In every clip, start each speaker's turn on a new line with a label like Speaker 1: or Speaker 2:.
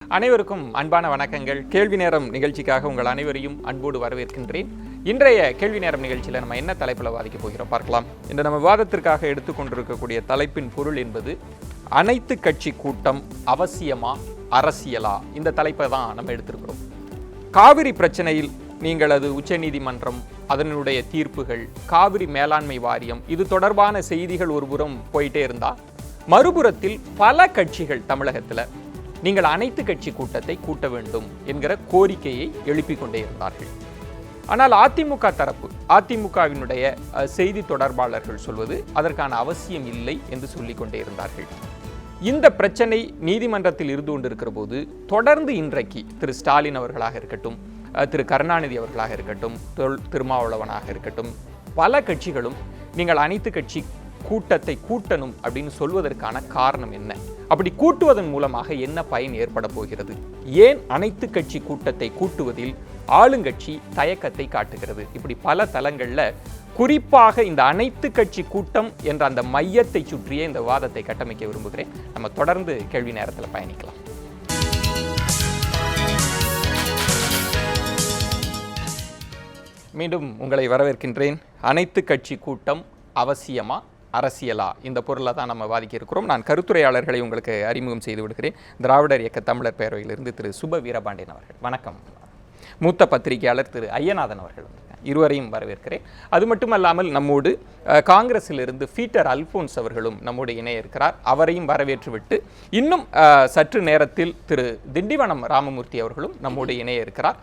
Speaker 1: அனைவருக்கும் அன்பான வணக்கங்கள். கேள்வி நேரம் நிகழ்ச்சிக்காக உங்கள் அனைவரையும் அன்போடு வரவேற்கின்றேன். இன்றைய கேள்வி நேரம் நிகழ்ச்சியில் நம்ம என்ன தலைப்பில் வாதிக்க போகிறோம் பார்க்கலாம். இன்று நம்ம விவாதத்திற்காக எடுத்துக்கொண்டிருக்கக்கூடிய தலைப்பின் பொருள் என்பது அனைத்து கட்சி கூட்டம் அவசியமா அரசியலா, இந்த தலைப்பை தான் நம்ம எடுத்திருக்கிறோம். காவிரி பிரச்சனையில் நீங்கள் அது உச்சநீதிமன்றம், அதனுடைய தீர்ப்புகள், காவிரி மேலாண்மை வாரியம், இது தொடர்பான செய்திகள் ஒருபுறம் போயிட்டே இருந்தா, மறுபுறத்தில் பல கட்சிகள் தமிழகத்தில் நீங்கள் அனைத்து கட்சி கூட்டத்தை கூட்ட வேண்டும் என்கிற கோரிக்கையை எழுப்பிக் கொண்டே இருந்தார்கள். ஆனால் அதிமுக தரப்பு, அதிமுகவினுடைய செய்தி தொடர்பாளர்கள் சொல்வது அதற்கான அவசியம் இல்லை என்று சொல்லிக் கொண்டே இருந்தார்கள். இந்த பிரச்சனை நீதிமன்றத்தில் இருந்து கொண்டிருக்கிற போது தொடர்ந்து இன்றைக்கு திரு ஸ்டாலின் அவர்களாக இருக்கட்டும், திரு கருணாநிதி அவர்களாக இருக்கட்டும், திருமாவளவனாக இருக்கட்டும், பல கட்சிகளும் நீங்கள் அனைத்து கட்சி கூட்டத்தை கூட்டணும் அப்படின்னு சொல்வதற்கான காரணம் என்ன? அப்படி கூட்டுவதன் மூலமாக என்ன பயன் ஏற்பட போகிறது? ஏன் அனைத்து கட்சி கூட்டத்தை கூட்டுவதில் ஆளுங்கட்சி தயக்கத்தை காட்டுகிறது? இப்படி பல தளங்கள்ல குறிப்பாக இந்த அனைத்து கட்சி கூட்டம் என்ற அந்த மையத்தை சுற்றியே இந்த வாதத்தை கட்டமைக்க விரும்புகிறேன். நம்ம தொடர்ந்து கேள்வி நேரத்தில் பயணிக்கலாம். மீண்டும் உங்களை வரவேற்கின்றேன். அனைத்து கட்சி கூட்டம் அவசியமா அரசியலா, இந்த பொருளை தான் நம்ம வாதிக்க இருக்கிறோம். நான் கருத்துரையாளர்களை உங்களுக்கு அறிமுகம் செய்து விடுகிறேன். திராவிடர் இயக்க தமிழர் பேரவையிலிருந்து திரு சுப வீரபாண்டியன் அவர்கள், வணக்கம். மூத்த பத்திரிகையாளர் திரு ஐயநாதன் அவர்கள், இருவரையும் வரவேற்கிறேன். அது மட்டுமல்லாமல் நம்மோடு காங்கிரஸிலிருந்து பீட்டர் அல்போன்ஸ் அவர்களும் நம்மோடு இணைய இருக்கிறார். அவரையும் வரவேற்றுவிட்டு இன்னும் சற்று நேரத்தில் திரு திண்டிவனம் ராமமூர்த்தி அவர்களும் நம்மோடு இணைய இருக்கிறார்.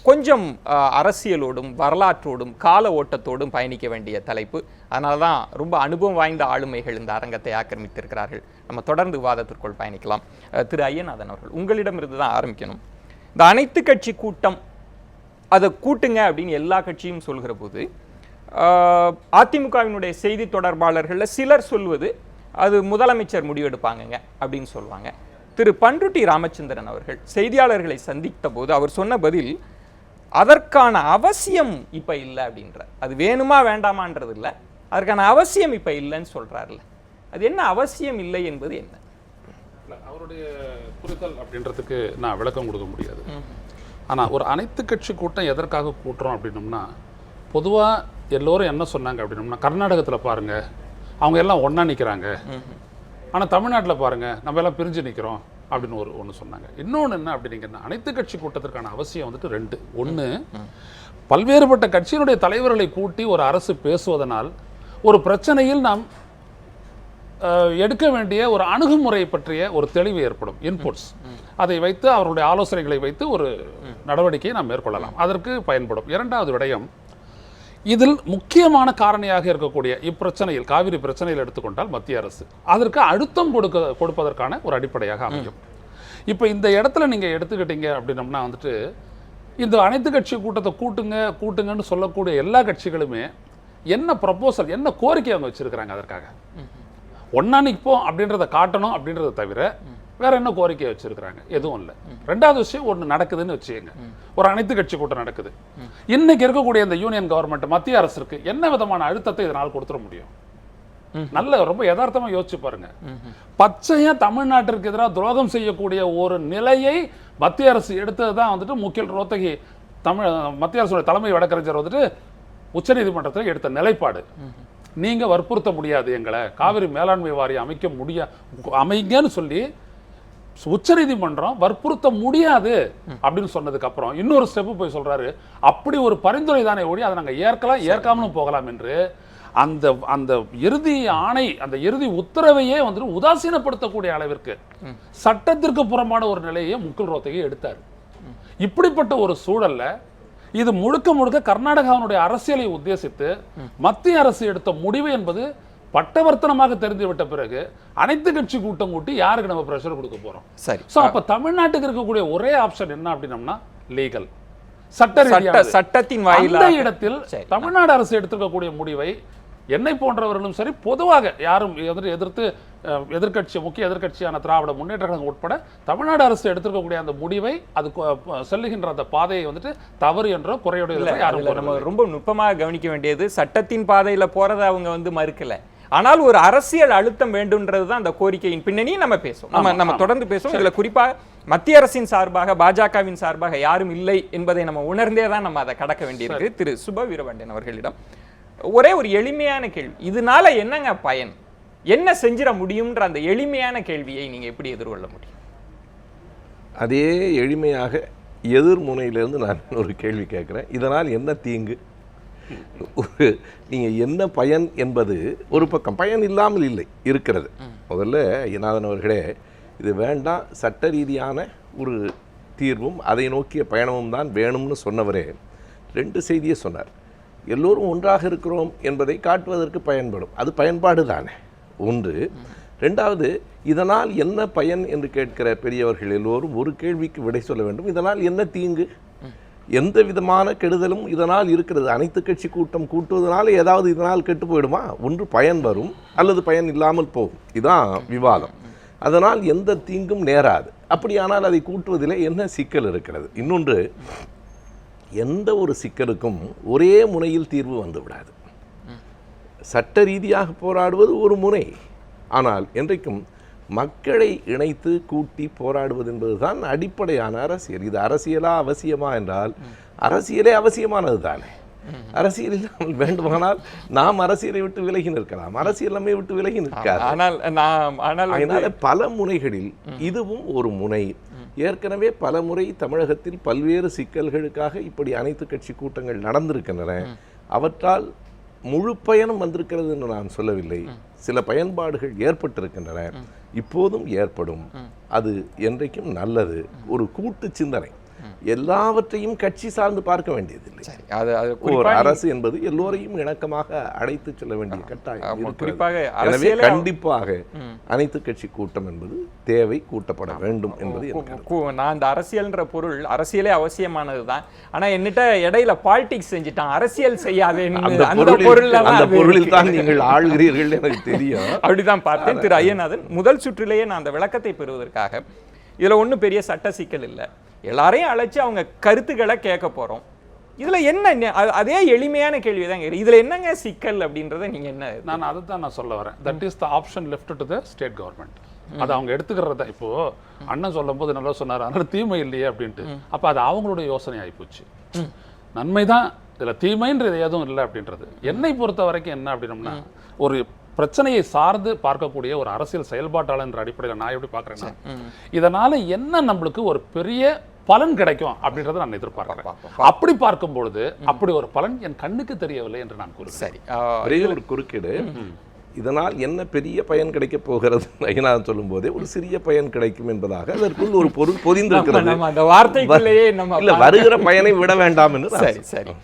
Speaker 1: கொஞ்சம் அரசியலோடும் வரலாற்றோடும் கால ஓட்டத்தோடும் பயணிக்க வேண்டிய தலைப்பு. அதனால தான் ரொம்ப அனுபவம் வாய்ந்த ஆளுமைகள் இந்த அரங்கத்தை ஆக்கிரமித்திருக்கிறார்கள். நம்ம தொடர்ந்து விவாதத்திற்குள் பயணிக்கலாம். திரு ஐயநாதன் அவர்கள், உங்களிடமிருந்து தான் ஆரம்பிக்கணும். இந்த அனைத்து கட்சி கூட்டம் அதை கூட்டுங்க அப்படின்னு எல்லா கட்சியும் சொல்கிற போது அதிமுகவினுடைய செய்தி தொடர்பாளர்களில் சிலர் சொல்வது அது முதலமைச்சர் முடிவெடுப்பாங்கங்க அப்படின்னு சொல்லுவாங்க. திரு பண்ருட்டி ராமச்சந்திரன் அவர்கள் செய்தியாளர்களை சந்தித்த போது அவர் சொன்ன பதில் அதற்கான அவசியம் இப்போ இல்லை அப்படின்ற, அது வேணுமா வேண்டாமான்றது இல்லை, அதற்கான அவசியம் இப்போ இல்லைன்னு சொல்கிறார்ல, அது என்ன அவசியம் இல்லை என்பது என்ன?
Speaker 2: அவருடைய புரிதல் அப்படின்றதுக்கு நான் விளக்கம் கொடுக்க முடியாது. ஆனால் ஒரு அனைத்து கட்சி கூட்டம் எதற்காக கூட்டுறோம் அப்படின்னோம்னா, பொதுவாக எல்லோரும் என்ன சொன்னாங்க அப்படின்னோம்னா, கர்நாடகத்தில் பாருங்கள் அவங்க எல்லாம் ஒன்றா நிற்கிறாங்க, ஆனால் தமிழ்நாட்டில் பாருங்கள் நம்ம எல்லாம் பிரிஞ்சு நிற்கிறோம் அப்படின்னு ஒன்று சொன்னாங்க. இன்னொன்று என்ன அப்படின்னா, அனைத்து கட்சி கூட்டத்திற்கான அவசியம் வந்துட்டு ரெண்டு. ஒன்று, பல்வேறுபட்ட கட்சியினுடைய தலைவர்களை கூட்டி ஒரு அரசு பேசுவதனால் ஒரு பிரச்சனையில் நாம் எடுக்க வேண்டிய ஒரு அணுகுமுறை பற்றிய ஒரு தெளிவு ஏற்படும். இன்புட்ஸ் அதை வைத்து அவருடைய ஆலோசனைகளை வைத்து ஒரு நடவடிக்கையை நாம் மேற்கொள்ளலாம், அதற்கு பயன்படும். இரண்டாவது விடயம், இதில் முக்கியமான காரணியாக இருக்கக்கூடிய இப்பிரச்சனையில், காவிரி பிரச்சனையில் எடுத்துக்கொண்டால் மத்திய அரசு அதற்கு அழுத்தம் கொடுப்பதற்கான ஒரு அடிப்படையாக அமையும். இப்போ இந்த இடத்துல நீங்கள் எடுத்துக்கிட்டீங்க அப்படின்னம்னா வந்துட்டு, இந்த அனைத்து கட்சி கூட்டத்தை கூட்டுங்கன்னு சொல்லக்கூடிய எல்லா கட்சிகளுமே என்ன ப்ரப்போசல், என்ன கோரிக்கை அவங்க வச்சிருக்கிறாங்க, அதற்காக ஒன்னா நிற்போம் அப்படின்றத காட்டணும் அப்படின்றத தவிர வேற என்ன கோரிக்கையை வச்சிருக்கிறாங்க? எதுவும் இல்லை. ரெண்டாவது விஷயம், ஒன்று நடக்குதுன்னு வச்சுக்கோங்க, ஒரு அனைத்து கட்சி கூட்டம் நடக்குது. இன்னைக்கு இருக்கக்கூடிய இந்த யூனியன் கவர்மெண்ட், மத்திய அரசுக்கு என்ன விதமான அழுத்தத்தை இதனால் கொடுத்துட முடியும்? நல்ல ரொம்ப யதார்த்தமா யோசிச்சு பாருங்க. பச்சையா தமிழ்நாட்டிற்கு எதிராக துரோகம் செய்யக்கூடிய ஒரு நிலையை மத்திய அரசு எடுத்ததுதான் வந்துட்டு முகில் ரோத்தகி மத்திய அரசுடைய தலைமை வழக்கறிஞர் வந்துட்டு உச்சநீதிமன்றத்தில் எடுத்த நிலைப்பாடு. நீங்க வற்புறுத்த முடியாது, எங்களை காவிரி மேலாண்மை வாரியம் அமைங்கன்னு சொல்லி உச்சநீதிமன்றம் வற்புறுத்த முடியாது அப்படின்னு சொன்னதுக்கு அப்புறம் இன்னொரு ஸ்டெப் போய் சொல்றாரு, அப்படி ஒரு பரிந்துரை தானே ஓடி அதை நாங்கள் ஏற்காமலும் போகலாம் என்று அந்த அந்த இறுதி ஆணை, அந்த இறுதி உத்தரவையே வந்துட்டு உதாசீனப்படுத்தக்கூடிய அளவிற்கு சட்டத்திற்கு புறம்பான ஒரு நிலையை முகுல் ரோத்தகி எடுத்தார். இப்படிப்பட்ட ஒரு சூழல்ல இது முழுக்க முழுக்க கர்நாடகாவினுடைய அரசியலை உத்தேசித்து மத்திய அரசு எடுத்த முடிவு என்பது பட்டவர்த்தனமாக தெரிந்துவிட்ட பிறகு அனைத்து கட்சி கூட்டம் கூட்டி யாருக்கு நம்ம பிரஷர் கொடுக்க போறோம்? சரி, சோ அப்ப தமிழ்நாட்டுக்கு இருக்கக்கூடிய ஒரே ஆப்ஷன் என்ன அப்படின்னம்னா லீகல், சட்டத்தின் வாயிலாக இந்த இடத்தில் தமிழ்நாடு அரசு எடுத்திருக்கக்கூடிய முடிவை என்னை போன்றவர்களும் சரி, பொதுவாக யாரும் எதிர்த்து முக்கிய எதிர்கட்சியான திராவிட முன்னேற்ற கழகம் உட்பட தமிழ்நாடு அரசு எடுத்திருக்கக்கூடிய அந்த முடிவை, அது செல்லுகின்ற அந்த பாதையை வந்துட்டு தவறு என்றோ குறையுடைய யாரும்
Speaker 1: நம்ம ரொம்ப நுட்பமாக கவனிக்க வேண்டியது, சட்டத்தின் பாதையில போறதை அவங்க மறுக்கல, ஆனால் ஒரு அரசியல் அழுத்தம் வேண்டும்ன்றது தான் அந்த கோரிக்கையின் பின்னணியை நம்ம பேசுவோம். நம்ம தொடர்ந்து பேசுவோம். இதுல குறிப்பாக மத்திய அரசின் சார்பாக பாஜகவின் சார்பாக யாரும் இல்லை என்பதை நம்ம உணர்ந்தே தான் நம்ம அதை கடக்க வேண்டியிருக்கு. திரு சுப வீரபாண்டியன் அவர்களிடம் ஒரே ஒரு எளிமையான கேள்வி, இதனால என்னங்க பயன், என்ன செஞ்சிட முடியும்ன்ற அந்த எளிமையான கேள்வியை நீங்க எப்படி எதிர்கொள்ள முடியும்?
Speaker 3: அதே எளிமையாக எதிர்முனையிலிருந்து நான் ஒரு கேள்வி கேட்குறேன், இதனால் என்ன தீங்கு, நீங்கள் என்ன பயன் என்பது ஒரு பக்கம், பயன் இல்லாமல் இல்லை, இருக்கிறது. முதல்ல ஐயநாதன் அவர்களே, இது வேண்டாம், சட்ட ரீதியான ஒரு தீர்வும் அதை நோக்கிய பயணமும் தான் வேணும்னு சொன்னவரே 2 செய்தியை சொன்னார். எல்லோரும் ஒன்றாக இருக்கிறோம் என்பதை காட்டுவதற்கு பயன்படும், அது பயன்பாடு தானே ஒன்று. 2வது, இதனால் என்ன பயன் என்று கேட்கிற பெரியவர்கள் எல்லோரும் ஒரு கேள்விக்கு விடை சொல்ல வேண்டும், இதனால் என்ன தீங்கு, எந்த விதமான கெடுதலும் இதனால் இருக்கிறது. அனைத்து கட்சி கூட்டம் கூட்டுவதனால ஏதாவது இதனால் கெட்டு போயிடுமா? ஒன்று பயன் வரும் அல்லது பயன் இல்லாமல் போகும், இதுதான் விவாதம். அதனால் எந்த தீங்கும் நேராது. அப்படியானால் அதை கூட்டுவதில் என்ன சிக்கல் இருக்கிறது? இன்னொன்று, எந்த ஒரு சிக்கலுக்கும் ஒரே முனையில் தீர்வு வந்து விடாது. சட்ட ரீதியாக போராடுவது ஒரு முனை, ஆனால் என்றைக்கும் மக்களை இணைத்து கூட்டி போராடுவது என்பதுதான் அடிப்படையான அரசியல். இது அரசியலா அவசியமா என்றால் அரசியலே அவசியமானது தானே. அரசியல் இல்லாமல் வேண்டுமானால் நாம் அரசியலை விட்டு விலகி நிற்கலாம், அரசியல் நம்மை விட்டு விலகி நிற்காது. அதனால பல முனைகளில் இதுவும் ஒரு முனை. ஏற்கனவே பல முறை தமிழகத்தில் பல்வேறு சிக்கல்களுக்காக இப்படி அனைத்து கட்சி கூட்டங்கள் நடந்திருக்கின்றன. அவற்றால் முழு பயனும் வந்திருக்கிறது என்று நான் சொல்லவில்லை, சில பயன்பாடுகள் ஏற்பட்டிருக்கின்றன, இப்போதும் ஏற்படும். அது என்றைக்கும் நல்லது. ஒரு கூட்டு சிந்தனை, எல்லாவற்றையும் கட்சி சார்ந்து பார்க்க வேண்டியதில்லை. ஒரு அரசு என்பது எல்லோரையும் இணக்கமாக அழைத்து செல்ல வேண்டிய கட்டாயம் இருக்கிறது. எனவே கண்டிப்பாக அனைத்து கட்சி கூட்டம் என்பது தேவை, கூட்டப்பட வேண்டும் என்பது
Speaker 1: நான் இந்த அரசியல்ன்ற பொருள் அரசியலே அவசியமானதுதான். ஆனா என்னிட்ட இடையில பாலிடிக்ஸ் செஞ்சுட்டான், அரசியல் செய்யாதே,
Speaker 3: அந்த பொருளில் தான் நீங்கள் ஆள்கிறீர்கள் எனக்கு தெரியும்.
Speaker 1: அப்படிதான் பார்த்தேன். திரு ஐயநாதன், முதல் சுற்றிலேயே நான் அந்த விளக்கத்தை பெறுவதற்காக, இதுல ஒன்றும் பெரிய சட்ட சிக்கல் இல்லை, எல்லாரையும் அழைச்சி அவங்க கருத்துக்களை கேட்க போறோம். இதுல என்ன அதே எளிமையான கேள்வி தான், இதுல என்னங்க சிக்கல் அப்படின்றத நீங்க என்ன?
Speaker 2: நான் அதை தான் நான் சொல்ல வரேன். That is the option left to the state government. அது அவங்க எடுத்துக்கிறத. இப்போ அண்ணன் சொல்லும் போது நல்லா சொன்னார், அதனால தீமை இல்லையே அப்படின்ட்டு. அப்ப அது அவங்களுடைய யோசனை ஆகிப்போச்சு. நன்மைதான் இதுல, தீமைன்றது எதுவும் இல்லை அப்படின்றது. என்னை பொறுத்த வரைக்கும் என்ன அப்படின்னம்னா, ஒரு பிரச்சனையை சார்ந்து பார்க்கக்கூடிய ஒரு அரசியல் செயல்பாட்டாளர் என்ற அடிப்படையில் நான் எப்படி பார்க்குறேன்னா, இதனால என்ன நம்மளுக்கு ஒரு பெரிய பலன் கிடைக்கும் அப்படின்றத நான் எதிர்பார்க்கிறேன். அப்படி பார்க்கும் பொழுது அப்படி ஒரு பலன் என் கண்ணுக்கு தெரியவில்லை என்று நான் கூறுகிறேன்.
Speaker 3: சரி, ஒரே ஒரு குறுக்கீடு. இதனால் என்ன பெரிய பயன் கிடைக்க போகிறது ஐயநாதன் சொல்லும் போதே ஒரு சிறிய பயன் கிடைக்கும் என்பதாக அதற்குள் ஒரு பொருள் பொதிந்திருக்கிறது.
Speaker 1: அந்த வார்த்தைக்குள்ளேயே நம்ம
Speaker 3: வருகிற பயனை விட வேண்டாம் என்று.
Speaker 1: சரி சரி.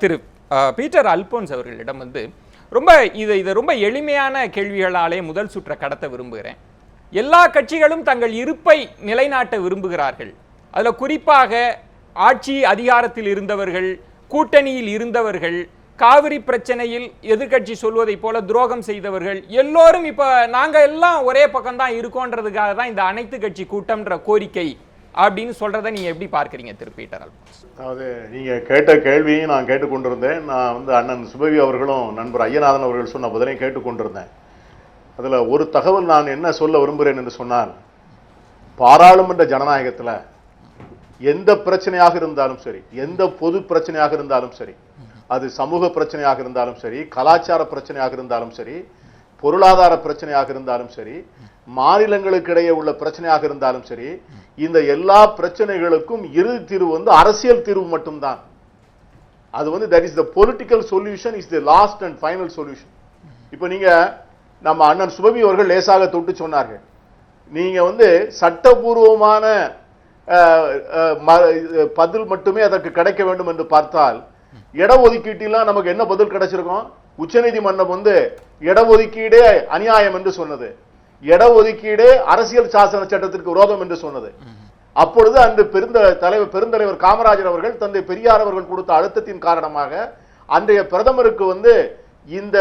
Speaker 1: திரு பீட்டர் அல்போன்ஸ் அவர்களிடம் ரொம்ப இதை ரொம்ப எளிமையான கேள்விகளாலே முதல் சுற்ற கடத்த விரும்புகிறேன். எல்லா கட்சிகளும் தங்கள் இருப்பை நிலைநாட்ட விரும்புகிறார்கள். அதில் குறிப்பாக ஆட்சி அதிகாரத்தில் இருந்தவர்கள், கூட்டணியில் இருந்தவர்கள், காவிரி பிரச்சனையில் எதிர்கட்சி சொல்வதை போல துரோகம் செய்தவர்கள் எல்லோரும் இப்ப நாங்க எல்லாம் ஒரே பக்கம் தான் இருக்கோன்றதுக்காக தான் இந்த அனைத்து கட்சி கூட்டம்ன்ற கோரிக்கை அப்படின்னு சொல்றதை நீங்க எப்படி பார்க்கறீங்க திரு பீட்டர் அல்போன்ஸ்?
Speaker 4: அதாவது நீங்க கேட்ட கேள்வியும் நான் கேட்டுக்கொண்டிருந்தேன். நான் அண்ணன் சுபவி அவர்களும் நண்பர் ஐயநாதன் அவர்கள் சொன்ன பதிலையும் கேட்டுக்கொண்டிருந்தேன். அதுல ஒரு தகவல் நான் என்ன சொல்ல விரும்புகிறேன் என்று சொன்னால், பாராளுமன்ற ஜனநாயகத்துல எந்த பிரச்சனையாக இருந்தாலும் சரி, எந்த பொது பிரச்சனையாக இருந்தாலும் சரி, அது சமூக பிரச்சனையாக இருந்தாலும் சரி, கலாச்சார பிரச்சனையாக இருந்தாலும் சரி, பொருளாதார பிரச்சனையாக இருந்தாலும் சரி, மாநிலங்களுக்கு இடையே உள்ள பிரச்சனையாக இருந்தாலும் சரி, இந்த எல்லா பிரச்சனைகளுக்கும் இறுதி தீர்வு அரசியல் தீர்வு மட்டும்தான். அது that is the political solution is the last and final solution. இப்போ நீங்க நம்ம அண்ணன் சுபவி அவர்கள் லேசாக தொட்டு சொன்னார்கள், நீங்க சட்டபூர்வமான பதில் மட்டுமே அதற்கு கிடைக்க வேண்டும் என்று பார்த்தால், இடஒதுக்கீட்டிலாம் நமக்கு என்ன பதில் கிடைச்சிருக்கும்? உச்சநீதிமன்றம் இடஒதுக்கீடே அநியாயம் என்று சொன்னது, இடஒதுக்கீடே அரசியல் சாசன சட்டத்திற்கு விரோதம் என்று சொன்னது. அப்பொழுது அன்று பெருந்தலைவர் காமராஜர் அவர்கள், தந்தை பெரியார் அவர்கள் கொடுத்த அழுத்தத்தின் காரணமாக அன்றைய பிரதமருக்கு இந்த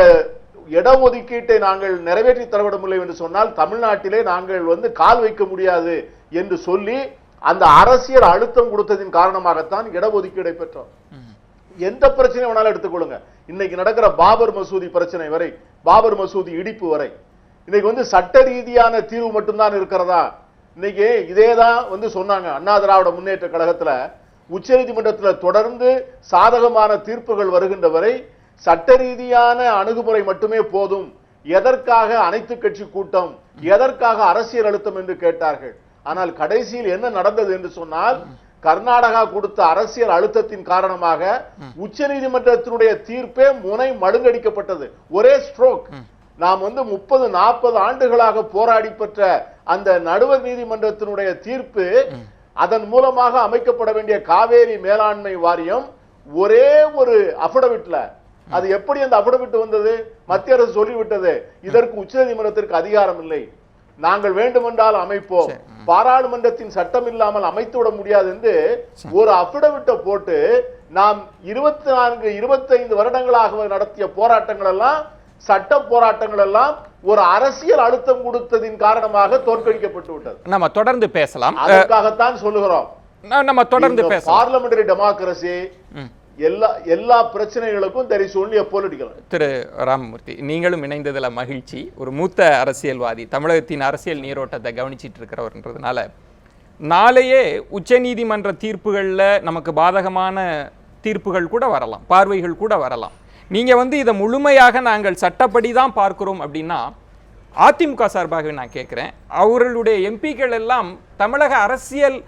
Speaker 4: இடஒதுக்கீட்டை நாங்கள் நிறைவேற்றி தரவிட முடியும் என்று சொன்னால் தமிழ்நாட்டிலே நாங்கள் கால் வைக்க முடியாது என்று சொல்லி அந்த அரசியல் அழுத்தம் கொடுத்ததின் காரணமாகத்தான் இடஒதுக்கீடை பெற்றோம். எந்த பிரச்சனை வேணாலும் எடுத்துக்கொள்ளுங்க. இன்னைக்கு நடக்கிற பாபர் மசூதி பிரச்சனை வரை, பாபர் மசூதி இடிப்பு வரை, இன்னைக்கு சட்ட ரீதியான தீர்வு மட்டும்தான் இருக்கிறதா? இன்னைக்கு இதேதான் வந்து சொன்னாங்க. அண்ணா திராவிட முன்னேற்ற கழகத்துல உச்சநீதிமன்றத்தில் தொடர்ந்து சாதகமான தீர்ப்புகள் வருகின்ற வரை சட்ட ரீதியான அணுகுமுறை மட்டுமே போதும், எதற்காக அனைத்து கட்சி கூட்டம், எதற்காக அரசியல் அழுத்தம் என்று கேட்டார்கள். ஆனால் கடைசியில் என்ன நடந்தது என்று சொன்னால், கர்நாடகா கொடுத்த அரசியல் அழுத்தத்தின் காரணமாக உச்சநீதிமன்றத்தினுடைய தீர்ப்பே முனை மழுங்கடிக்கப்பட்டது. ஒரே ஸ்ட்ரோக். நாம் வந்து 30-40 ஆண்டுகளாக போராடி பெற்ற அந்த நடுவர் நீதிமன்றத்தினுடைய தீர்ப்பு, அதன் மூலமாக அமைக்கப்பட வேண்டிய காவேரி மேலாண்மை வாரியம் ஒரே ஒரு அஃபிடவிட்ல, அது எப்படி அந்த அஃபிடவிட் வந்தது? மத்திய அரசு சொல்லிவிட்டது, இதற்கு உச்சநீதிமன்றத்திற்கு அதிகாரம் இல்லை, நாங்கள் வேண்டுமென்றால் அமைப்போம், பாராளுமன்றத்தின் சட்டம் இல்லாமல் அமைத்து விட முடியாது என்று ஒரு அஃபிடவிட்டை போட்டு நாம் 24-25 வருடங்களாக நடத்திய போராட்டங்கள் எல்லாம், சட்ட போராட்டங்கள் எல்லாம் ஒரு அரசியல் அழுத்தம் கொடுத்ததின் காரணமாக தோற்கடிக்கப்பட்டு விட்டது.
Speaker 1: நம்ம தொடர்ந்து பேசலாம்.
Speaker 4: அதற்காகத்தான் சொல்லுகிறோம்,
Speaker 1: நம்ம தொடர்ந்து பேசலாம்.
Speaker 4: பார்லிமெண்டரி டெமோக்ரசி எல்லா பிரச்சனைகளுக்கும் there is only a political.
Speaker 1: திரு ராமமூர்த்தி, நீங்களும் இணைந்ததுல மகிழ்ச்சி. ஒரு மூத்த அரசியல்வாதி, தமிழகத்தின் அரசியல் நீரோட்டத்தை கவனிச்சிட்டு இருக்கிறவர்ன்றதுனால, நாளையே உச்சநீதிமன்ற தீர்ப்புகளில் நமக்கு பாதகமான தீர்ப்புகள் கூட வரலாம், பார்வைகள் கூட வரலாம். நீங்க வந்து இதை முழுமையாக நாங்கள் சட்டப்படி தான் பார்க்கிறோம் அப்படின்னா, அதிமுக சார்பாக நான் கேட்குறேன், அவர்களுடைய எம்பிக்கள் எல்லாம் தமிழக அரசியல்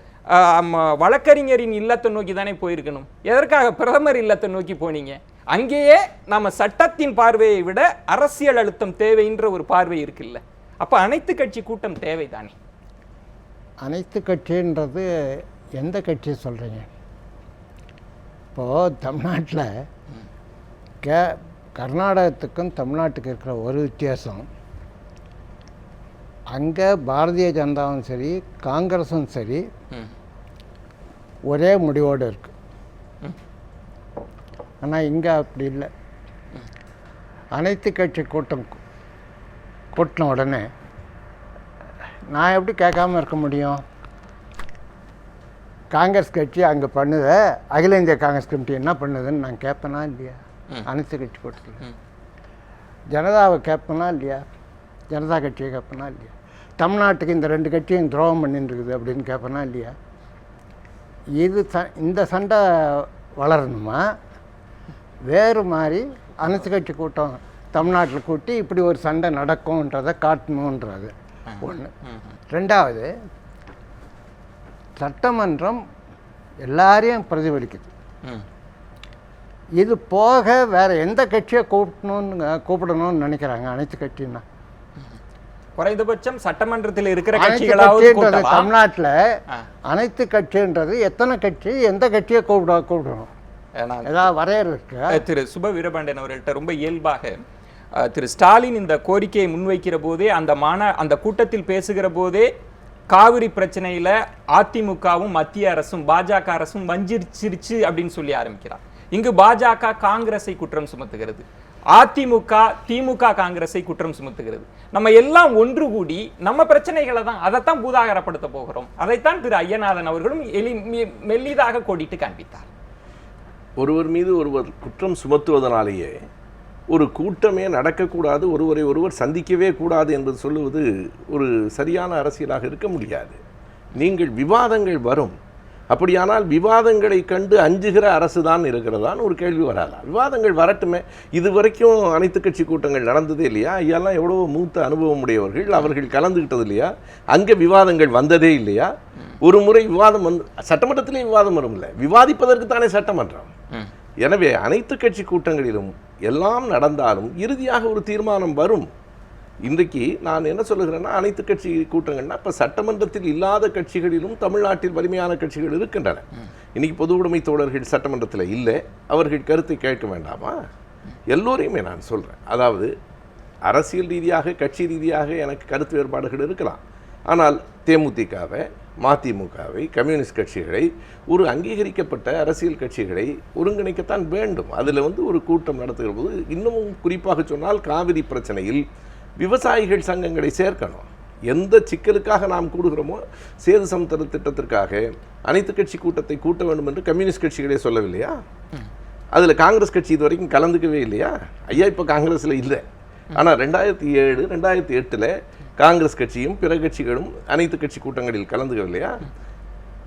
Speaker 1: வழக்கறிஞரின் இல்லத்தை நோக்கி தானே போயிருக்கணும். எதற்காக பிரதமர் இல்லத்தை நோக்கி போனீங்க? அங்கேயே நம்ம சட்டத்தின் பார்வையை விட அரசியல் அழுத்தம் தேவைன்ற ஒரு பார்வை இருக்குல்ல. அப்போ அனைத்து கட்சி கூட்டம் தேவை தானே?
Speaker 5: அனைத்து கட்சின்றது எந்த கட்சி சொல்கிறீங்க? இப்போது தமிழ்நாட்டில் கர்நாடகத்துக்கும் தமிழ்நாட்டுக்கு இருக்கிற ஒரு வித்தியாசம், அங்கே பாரதிய ஜனதாவும் சரி காங்கிரஸும் சரி ஒரே முடிவோடு இருக்கு. ஆனால் இங்கே அப்படி இல்லை. அனைத்து கட்சி கூட்டம் கூட்டின உடனே நான் எப்படி கேட்காம இருக்க முடியும்? காங்கிரஸ் கட்சி அங்கே பண்ணுத, அகில இந்திய காங்கிரஸ் கமிட்டி என்ன பண்ணுதுன்னு நான் கேட்பேனா இல்லையா? அனைத்து கட்சி கூட்டத்தில் ஜனதாவை கேட்பேனா இல்லையா? ஜனதா கட்சியை கேட்பேனா இல்லையா? தமிழ்நாட்டுக்கு இந்த 2 கட்சியும் துரோகம் பண்ணிட்டு இருக்குது அப்படின்னு கேட்பேனா இல்லையா? இது இந்த சண்டை வளரணுமா? வேறு மாதிரி அனைத்து கட்சி கூட்டம் தமிழ்நாட்டில் கூட்டி இப்படி ஒரு சண்டை நடக்கும்ன்றதை காட்டணுன்றது ஒன்று. ரெண்டாவது, சட்டமன்றம் எல்லாரையும் பிரதிபலிக்குது. இது போக வேறு எந்த கட்சியை கூப்பிடணும்னு நினைக்கிறாங்க அனைத்து கட்சின்னா?
Speaker 1: குறைந்தபட்சம் சட்டமன்றத்தில் இருக்கிற கட்சிகளாவது
Speaker 5: தமிழ்நாட்டில் அனைத்து கட்சின்றது எத்தனை கட்சி, எந்த கட்சியை கூப்பிடணும்? ஏதாவது வரையறை இருக்கு?
Speaker 1: திரு சுப வீரபாண்டியன் அவர்கள்ட்ட ரொம்ப இயல்பாக திரு ஸ்டாலின் இந்த கோரிக்கையை முன்வைக்கிற போதே, அந்த கூட்டத்தில் பேசுகிற போதே, காவிரி பிரச்சனையில அதிமுகவும் மத்திய அரசும் பாஜக அரசும் வஞ்சிருச்சிருச்சு அப்படின்னு சொல்லி ஆரம்பிக்கிறார். இங்கு பாஜக காங்கிரஸை குற்றம் சுமத்துகிறது, அதிமுக திமுக காங்கிரஸை குற்றம் சுமத்துகிறது. நம்ம எல்லாம் ஒன்று கூடி நம்ம பிரச்சனைகளை தான், அதைத்தான் பூதாகரப்படுத்த போகிறோம். அதைத்தான் திரு ஐயநாதன் அவர்களும் மெல்லிதாக கோடிட்டு காண்பித்தார்.
Speaker 3: ஒருவர் மீது ஒருவர் குற்றம் சுமத்துவதனாலேயே ஒரு கூட்டமே நடக்கக்கூடாது, ஒருவரை ஒருவர் சந்திக்கவே கூடாது என்பது சொல்லுவது ஒரு சரியான அரசியலாக இருக்க முடியாது. நீங்கள் விவாதங்கள் வரும், அப்படியானால் விவாதங்களை கண்டு அஞ்சுகிற அரசு தான் இருக்கிறதான்னு ஒரு கேள்வி வராதா? விவாதங்கள் வரட்டுமே. இது வரைக்கும் அனைத்து கட்சி கூட்டங்கள் நடந்ததே இல்லையா? ஐயாலாம் எவ்வளோ மூத்த அனுபவம் உடையவர்கள், அவர்கள் கலந்துக்கிட்டது இல்லையா? அங்கே விவாதங்கள் வந்ததே இல்லையா? ஒரு முறை விவாதம் சட்டமன்றத்திலே விவாதம் வரும் இல்லை, விவாதிப்பதற்கு தானே சட்டமன்றம். எனவே அனைத்து கட்சி கூட்டங்களிலும் எல்லாம் நடந்தாலும் இறுதியாக ஒரு தீர்மானம் வரும். இன்றைக்கு நான் என்ன சொல்லுகிறேன்னா, அனைத்து கட்சி கூட்டங்கள்னா இப்போ சட்டமன்றத்தில் இல்லாத கட்சிகளிலும் தமிழ்நாட்டில் வலிமையான கட்சிகள் இருக்கின்றன. இன்னைக்கு பொது உடைமை தோழர்கள் சட்டமன்றத்தில் இல்லை, அவர்கள் கருத்தை கேட்க வேண்டாமா? எல்லோரையுமே நான் சொல்கிறேன். அதாவது அரசியல் ரீதியாக கட்சி ரீதியாக எனக்கு கருத்து வேறுபாடுகள் இருக்கலாம், ஆனால் தேமுதிகவை, மதிமுகவை, கம்யூனிஸ்ட் கட்சிகளை, ஒரு அங்கீகரிக்கப்பட்ட அரசியல் கட்சிகளை ஒருங்கிணைக்கத்தான் வேண்டும். அதில் ஒரு கூட்டம் நடத்துகிற போது, இன்னமும் குறிப்பாக சொன்னால் காவிரி பிரச்சனையில் விவசாயிகள் சங்கங்களை சேர்க்கணும். எந்த சிக்கலுக்காக நாம் கூடுகிறோமோ, சேது சமுத்திர திட்டத்திற்காக அனைத்து கட்சி கூட்டத்தை கூட்ட வேண்டும் என்று கம்யூனிஸ்ட் கட்சிகளே சொல்லவில்லையா? அதில் காங்கிரஸ் கட்சி இது வரைக்கும் கலந்துக்கவே இல்லையா? ஐயா இப்போ காங்கிரஸில் இல்லை, ஆனால் 2007, 2008 காங்கிரஸ் கட்சியும் பிற கட்சிகளும் அனைத்து கட்சி கூட்டங்களில் கலந்துகவில்லையா?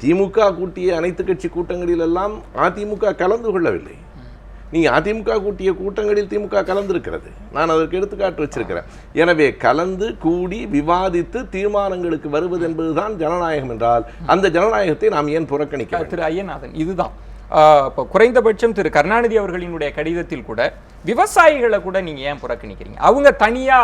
Speaker 3: திமுக கூட்டிய அனைத்து கட்சி கூட்டங்களில் எல்லாம் அதிமுக கலந்து கொள்ளவில்லை. நீங்க அதிமுக கூட்டிய கூட்டங்களில் திமுக கலந்திருக்கிறது. நான் அதற்கு எடுத்துக்காட்டு வச்சிருக்கிறேன். எனவே கலந்து கூடி விவாதித்து தீர்மானங்களுக்கு வருவது என்பதுதான் ஜனநாயகம் என்றால் அந்த ஜனநாயகத்தை நாம் ஏன் புறக்கணிக்க?
Speaker 1: திரு ஐயநாதன், இதுதான் இப்போ குறைந்தபட்சம் திரு கருணாநிதி அவர்களினுடைய கடிதத்தில் கூட விவசாயிகளை கூட நீங்க ஏன் புறக்கணிக்கிறீங்க? அவங்க தனியா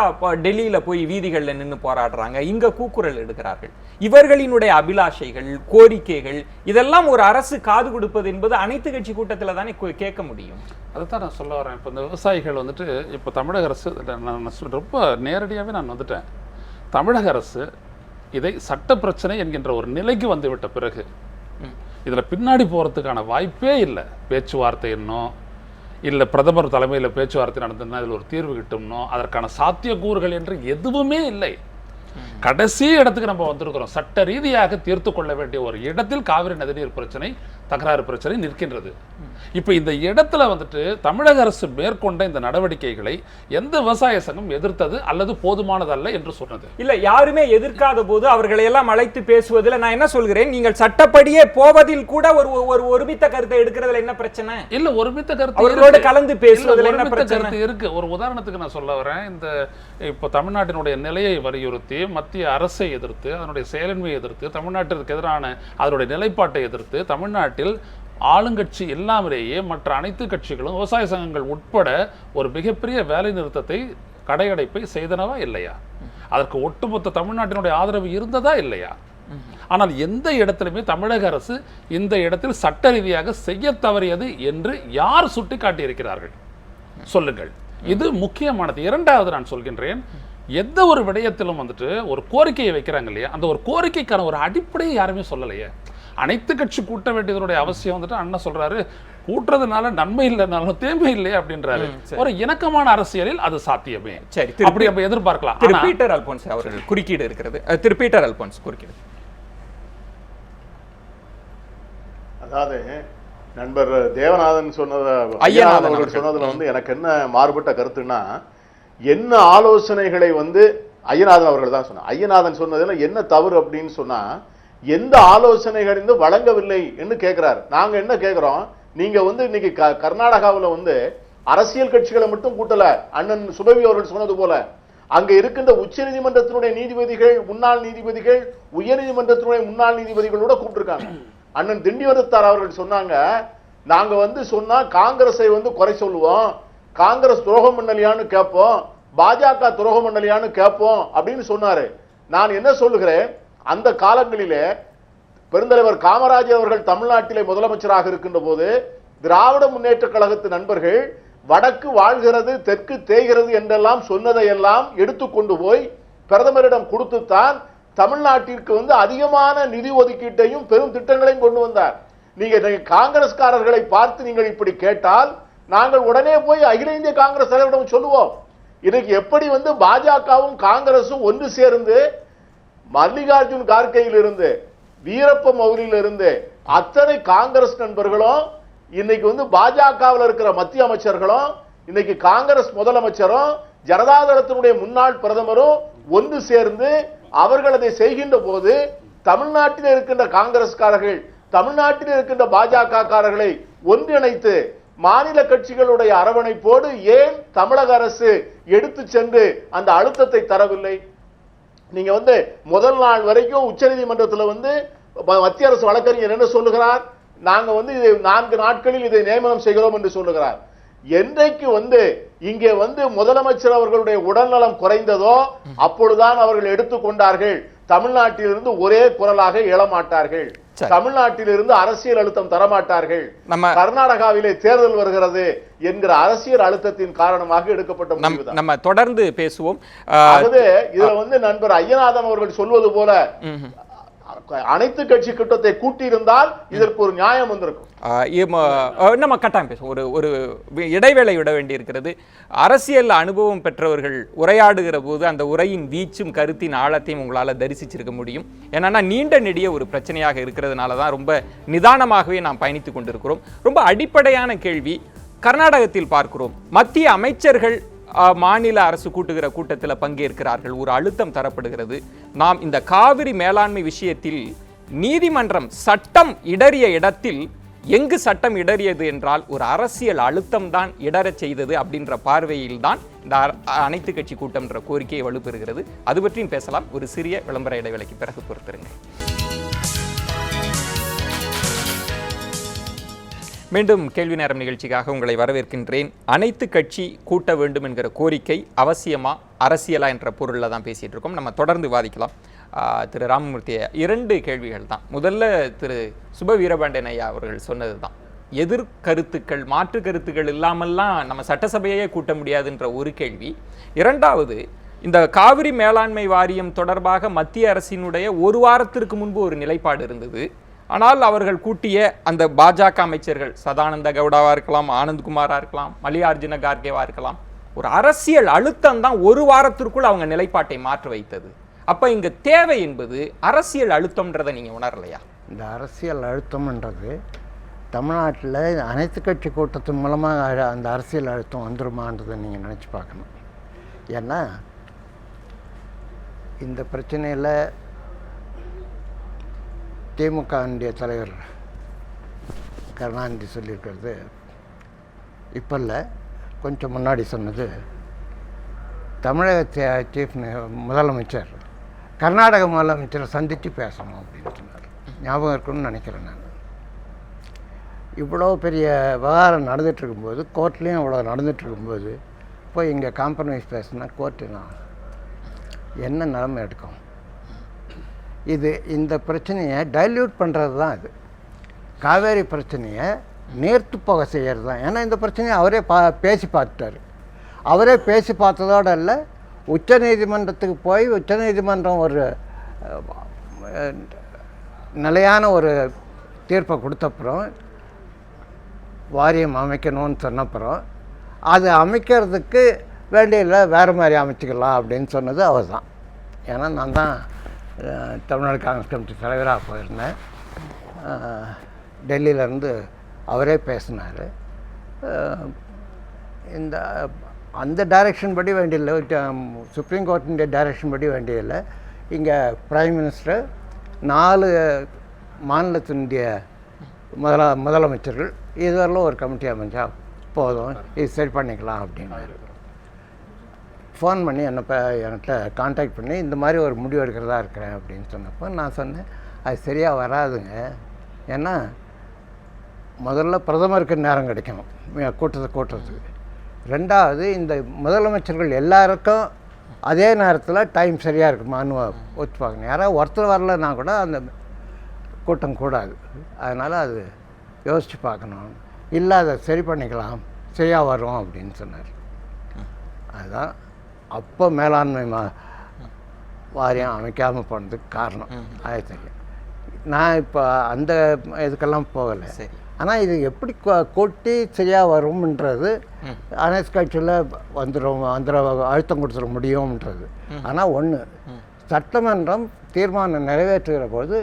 Speaker 1: டெல்லியில போய் வீதிகளில் நின்று போராடுறாங்க, இங்க கூக்குரல் எடுக்கிறார்கள். இவர்களினுடைய அபிலாஷைகள், கோரிக்கைகள் இதெல்லாம் ஒரு அரசு காது கொடுப்பது என்பது அனைத்து கட்சி கூட்டத்தில் தானே கேட்க முடியும்.
Speaker 2: அதைத்தான் நான் சொல்ல வரேன். இப்போ இந்த விவசாயிகள் வந்துட்டு இப்போ தமிழக அரசு நான் ரொம்ப நேரடியாகவே நான் வந்துட்டேன். தமிழக அரசு இதை சட்ட பிரச்சனை என்கின்ற ஒரு நிலைக்கு வந்துவிட்ட பிறகு இதில் பின்னாடி போகிறதுக்கான வாய்ப்பே இல்லை. பேச்சுவார்த்தை என்னோ இல்லை பிரதமர் தலைமையில் பேச்சுவார்த்தை நடந்ததுன்னா இதில் ஒரு தீர்வு கிட்டும்னோ அதற்கான சாத்தியக்கூறுகள் என்று எதுவுமே இல்லை. கடைசி இடத்துக்கு நம்ம வந்திருக்கிறோம். சட்ட ரீதியாக தீர்த்து கொள்ள வேண்டிய ஒரு இடத்தில் காவிரி நதிநீர் பிரச்சனை, தகராறு பிரச்சனை நிற்கின்றது. இப்போ இந்த இடத்துல வந்துட்டு தமிழக அரசு மேற்கொண்ட இந்த நடவடிக்கைகளை எந்த விவசாய சங்கம் எதிர்த்தது அல்லது போதுமானதல்ல என்று சொன்னது
Speaker 1: இல்ல. யாருமே எதிர்க்காத போது அவர்களை எல்லாம் அழைத்து பேசுவதில் நான் என்ன சொல்கிறேன், நீங்கள் சட்டப்படியே போவதில் கூட ஒரு ஒருமித்த கருத்தை எடுக்கிறதுல என்ன பிரச்சனை?
Speaker 2: இல்ல, ஒருமித்த கருத்து
Speaker 1: அவர்களோடு கலந்து பேசுவதில் என்ன பிரச்சனை
Speaker 2: இருக்கு? ஒரு உதாரணத்துக்கு நான் சொல்ல வரேன். இந்த இப்போ தமிழ்நாட்டினுடைய நிலையை வலியுறுத்தி மத்திய அரசை எதிர்த்து, அதனுடைய செயலின்மையை எதிர்த்து, தமிழ்நாட்டிற்கு எதிரான அதனுடைய நிலைப்பாட்டை எதிர்த்து தமிழ்நாட்டில் ஆளுங்கட்சி இல்லாமலேயே மற்ற அனைத்து கட்சிகளும் விவசாய சங்கங்கள் உட்பட ஒரு மிகப்பெரிய வேலை நிறுத்தத்தை, கடையடைப்பை செய்தனவா இல்லையா? அதற்கு ஒட்டுமொத்த தமிழ்நாட்டினுடைய ஆதரவு இருந்ததா இல்லையா? ஆனால் எந்த இடத்திலுமே தமிழக அரசு இந்த இடத்தில் சட்ட ரீதியாக செய்ய தவறியது என்று யார் சுட்டி காட்டியிருக்கிறார்கள்? சொல்லுங்கள். இது முக்கியமானது. இரண்டாவது நான் சொல்கின்றேன், எந்த ஒரு விடயத்திலும் வந்துட்டு ஒரு கோரிக்கையை வைக்கிறாங்க இல்லையா, அந்த ஒரு கோரிக்கைக்கான ஒரு அடிப்படையை யாருமே சொல்லலையே. அனைத்து கட்சி கூட்ட வேண்டியதனுடைய அவசியம் வந்துட்டு அண்ணன் சொல்றாரு, கூட்டுறதுனால நன்மை இல்லைனாலும் தேவை இல்லையா அப்படின்றாரு. ஒரு இணக்கமான அரசியலில் அது சாத்தியமே.
Speaker 1: சரி,
Speaker 2: அப்படி அப்ப எதிர்பார்க்கலாம்.
Speaker 1: திரு பீட்டர் அல்போன்ஸ் அவர்கள் குறுக்கீடு இருக்கிறது. திரு பீட்டர் அல்போன்ஸ் குறுக்கீடு.
Speaker 4: அதாவது நண்பர் தேவநாதன் ஐயநாதன் சொன்னதுல வந்து எனக்கு என்ன மாறுபட்ட கருத்துன்னா, என்ன ஆலோசனைகளை வந்து ஐயநாதன் அவர்கள் தான் சொன்னார். ஐயநாதன் சொன்னதுல என்ன தவறு அப்படின்னு சொன்னா, எந்த ஆலோசனைகள் வழங்கவில்லை என்று கேட்கிறார். நாங்க என்ன கேட்கிறோம், நீங்க வந்து இன்னைக்கு கர்நாடகாவில் வந்து அரசியல் கட்சிகளை மட்டும் கூட்டல. அண்ணன் சுபவி அவர்கள் சொன்னது போல அங்க இருக்கின்ற உச்ச நீதிமன்றத்தினுடைய நீதிபதிகள், முன்னாள் நீதிபதிகள், உயர் நீதிமன்றத்தினுடைய முன்னாள் நீதிபதிகளோட கூப்பிட்டுருக்காங்க. அண்ணன் திண்டிவனத்தார் அவர்கள் சொன்னாங்க, நாங்க வந்து சொன்னா காங்கிரஸை வந்து குறை சொல்லுவோம், காங்கிரஸ் துரோகம் பண்ணலையான்னு கேட்போம், பாஜக துரோகம் பண்ணலையான்னு கேட்போம் அப்படின்னு சொன்னாரு. நான் என்ன சொல்லுகிறேன், அந்த காலங்களிலே பெருந்தலைவர் காமராஜர் அவர்கள் தமிழ்நாட்டிலே முதலமைச்சராக இருக்கின்ற போது திராவிட முன்னேற்ற கழகத்து நண்பர்கள் வடக்கு வாழ்கிறது தெற்கு தேய்கிறது என்றெல்லாம் சொன்னதையெல்லாம் எடுத்துக்கொண்டு போய் பிரதமரிடம் கொடுத்துத்தான் தமிழ்நாட்டிற்கு வந்து அதிகமான நிதி ஒதுக்கீட்டையும் பெரும் திட்டங்களையும் கொண்டு வந்தார். நீங்க காங்கிரஸ்காரர்களை பார்த்து நீங்கள் இப்படி கேட்டால் நாங்கள் உடனே போய் அகில இந்திய காங்கிரஸ் தலைவரிடம் சொல்லுவோம். இன்னைக்கு எப்படி வந்து பாஜகவும் காங்கிரசும் ஒன்று சேர்ந்து மல்லிகார்ஜுன் கார்கேயில் இருந்து வீரப்ப மொய்லியில இருந்து அத்தனை காங்கிரஸ் நண்பர்களும் இன்னைக்கு வந்து பாஜகவில் இருக்கிற மத்திய அமைச்சர்களும் இன்னைக்கு காங்கிரஸ் முதலமைச்சரும் ஜனதாதளத்தினுடைய முன்னாள் பிரதமரும் ஒன்று சேர்ந்து அவர்கள் அதை செய்கின்ற போது தமிழ்நாட்டில் இருக்கின்ற காங்கிரஸ்காரர்கள், தமிழ்நாட்டில் இருக்கின்ற பாஜக காரர்களை ஒன்றிணைத்து மாநில கட்சிகளுடைய அரவணைப்போடு ஏன் தமிழக அரசு எடுத்து சென்று அந்த அழுத்தத்தை தரவில்லை? நீங்க வந்து முதல் நாள் வரைக்கும் உச்ச நீதிமன்றத்தில் வந்து மத்திய அரசு வழக்கறிஞர் என்ன சொல்லுகிறார், நாங்க வந்து இதை 4 நாட்களில் இதை நியமனம் செய்கிறோம் என்று சொல்லுகிறார். என்றைக்கு வந்து இங்கே வந்து முதலமைச்சர் அவர்களுடைய உடல்நலம் குறைந்ததோ அப்பொழுதுதான் அவர்கள் எடுத்துக்கொண்டார்கள். தமிழ்நாட்டிலிருந்து ஒரே குரலாக எழமாட்டார்கள், தமிழ்நாட்டிலிருந்து அரசியல் அழுத்தம் தரமாட்டார்கள், கர்நாடகாவிலே தேர்தல் வருகிறது என்கிற அரசியல் அழுத்தத்தின் காரணமாக எடுக்கப்பட்ட முடிவு.
Speaker 1: நம்ம தொடர்ந்து பேசுவோம்.
Speaker 4: அதாவது இதுல வந்து நண்பர் ஐயநாதன் அவர்கள் சொல்வது போல அனைத்து கட்சி கூட்டத்தை கூட்டி இருந்தால் இதற்கு ஒரு நியாயம் வந்திருக்கும்.
Speaker 1: நம்ம கட்டாயம் பேசுவோம். ஒரு இடைவேளை விட வேண்டி இருக்கிறது. அரசியல் அனுபவம் பெற்றவர்கள் உரையாடுகிற போது அந்த உரையின் வீச்சும் கருத்தின் ஆழத்தையும் உங்களால் தரிசிச்சிருக்க முடியும். ஏன்னா நீண்ட நெடிய ஒரு பிரச்சனையாக இருக்கிறதுனால தான் ரொம்ப நிதானமாகவே நாம் பயணித்து கொண்டிருக்கிறோம். ரொம்ப அடிப்படையான கேள்வி, கர்நாடகத்தில் பார்க்கிறோம், மத்திய அமைச்சர்கள் மாநில அரசு கூட்டுகிற கூட்டத்தில் பங்கேற்கிறார்கள். ஒரு அழுத்தம் தரப்படுகிறது. நாம் இந்த காவிரி மேலாண்மை விஷயத்தில் நீதிமன்றம் சட்டம் இடறிய இடத்தில் எங்கு சட்டம் இடறியது என்றால் ஒரு அரசியல் அழுத்தம் தான் இடரச் செய்தது அப்படின்ற பார்வையில் தான் இந்த அனைத்து கட்சி கூட்டம் என்ற கோரிக்கையை வலுப்பெறுகிறது. அது பற்றியும் பேசலாம். ஒரு சிறிய விளம்பர இடைவேளைக்கு பிறகு பொறுத்திருங்க. மீண்டும் கேள்வி நேரம் நிகழ்ச்சிக்காக உங்களை வரவேற்கின்றேன். அனைத்து கட்சி கூட்ட வேண்டும் என்கிற கோரிக்கை அவசியமா அரசியலா என்ற பொருளில் தான் பேசிட்டு இருக்கோம். நம்ம தொடர்ந்து வாதிக்கலாம். திரு ராமமூர்த்தி, 2 கேள்விகள் தான். முதல்ல திரு சுப வீரபாண்டியன் ஐயா அவர்கள் சொன்னது தான், எதிர்கருத்துக்கள் மாற்று கருத்துக்கள் இல்லாமல்லாம் நம்ம சட்டசபையே கூட்ட முடியாதுன்ற ஒரு கேள்வி. இரண்டாவது, இந்த காவிரி மேலாண்மை வாரியம் தொடர்பாக மத்திய அரசினுடைய ஒரு வாரத்திற்கு முன்பு ஒரு நிலைப்பாடு இருந்தது. ஆனால் அவர்கள் கூட்டிய அந்த பாஜக அமைச்சர்கள் சதானந்த கவுடாவா இருக்கலாம், ஆனந்த்குமாரா இருக்கலாம், மல்லிகார்ஜுன கார்கேவா இருக்கலாம், ஒரு அரசியல் அழுத்தம் தான் ஒரு வாரத்திற்குள் அவங்க நிலைப்பாட்டை மாற்றி வைத்தது. அப்ப இங்க தேவை என்பது அரசியல் அழுத்தம்ன்றதை நீங்க உணரலையா?
Speaker 5: இந்த அரசியல் அழுத்தம்ன்றது தமிழ்நாட்டில் அனைத்து கட்சி கூட்டத்தின் மூலமாக அந்த அரசியல் அழுத்தம் வந்துருமான்றதை நீங்கள் நினச்சி பார்க்கணும். ஏன்னா இந்த பிரச்சனையில் திமுகவுடைய தலைவர் கருணாநிதி சொல்லியிருக்கிறது இப்போ இல்லை, கொஞ்சம் முன்னாடி சொன்னது, தமிழக சீஃப் முதலமைச்சர் கர்நாடக முதலமைச்சரை சந்தித்து பேசணும் அப்படின்னு சொன்னார். ஞாபகம் இருக்குன்னு நினைக்கிறேன் நான். இவ்வளோ பெரிய விவகாரம் நடந்துகிட்ருக்கும்போது, கோர்ட்லேயும் இவ்வளோ நடந்துகிட்ருக்கும்போது போய் இங்கே காம்ப்ரமைஸ் பேசினா கோர்ட்டுனா என்ன நிலைமை எடுக்கும்? இந்த பிரச்சனையை டைல்யூட் பண்ணுறது தான் இது. காவேரி பிரச்சனையை நேர்த்து போக செய்கிறது தான். ஏன்னா இந்த பிரச்சனையை அவரே பேசி பார்த்துட்டார். அவரே பேசி பார்த்ததோடு இல்லை, உச்சநீதிமன்றத்துக்கு போய் உச்சநீதிமன்றம் ஒரு நிலையான ஒரு தீர்ப்பை கொடுத்தப்புறம், வாரியம் அமைக்கணும்னு சொன்னப்புறம், அது அமைக்கிறதுக்கு வேண்டியதில்லை, வேறு மாதிரி அமைச்சிக்கலாம் அப்படின்னு சொன்னது அவர் தான். ஏன்னா நான் தான் தமிழ்நாடு காங்கிரஸ் கமிட்டி தலைவராக போயிருந்தேன். டெல்லியிலேருந்து அவரே பேசினார். இந்த அந்த டைரெக்ஷன் படி வேண்டியதில்லை, சுப்ரீம் கோர்ட்டினுடைய டைரெக்ஷன் படி வேண்டியதில்லை. இங்கே பிரைம் மினிஸ்டர் 4 மாநிலத்தினுடைய முதலமைச்சர்கள் இதுவரையிலும் ஒரு கமிட்டி அமைச்சா போதும், இது சரி பண்ணிக்கலாம் அப்படின்னு ஃபோன் பண்ணி என்கிட்ட கான்டாக்ட் பண்ணி இந்த மாதிரி ஒரு முடிவு எடுக்கிறதா இருக்கிறேன் அப்படின்னு சொன்னப்போ நான் சொன்னேன், அது சரியாக வராதுங்க. ஏன்னா முதல்ல பிரதமருக்கு நேரம் கிடைக்கணும் கூட்டுறதுக்கு. ரெண்டாவது, இந்த முதலமைச்சர்கள் எல்லாருக்கும் அதே நேரத்தில் டைம் சரியாக இருக்குமான்னு ஒத்து பார்க்கணும். யாராவது ஒருத்தர் வரலன்னா கூட அந்த கூட்டம் கூடாது. அதனால் அது யோசித்து பார்க்கணும். இல்லை அதை சரி பண்ணிக்கலாம், சரியாக வரும் அப்படின்னு சொன்னார். அதுதான் அப்போ மேலாண்மை வாரியம் அமைக்காமல் போனதுக்கு காரணம். அது தெரியும். நான் இப்போ அந்த இதுக்கெல்லாம் போகலை. ஆனால் இது எப்படி கொட்டி சரியாக வரும்ன்றது அனைத்து கட்சியில் வந்துடும் அழுத்தம் கொடுத்துட முடியும்ன்றது. ஆனால் ஒன்று, சட்டமன்றம் தீர்மானம் நிறைவேற்றுகிற போது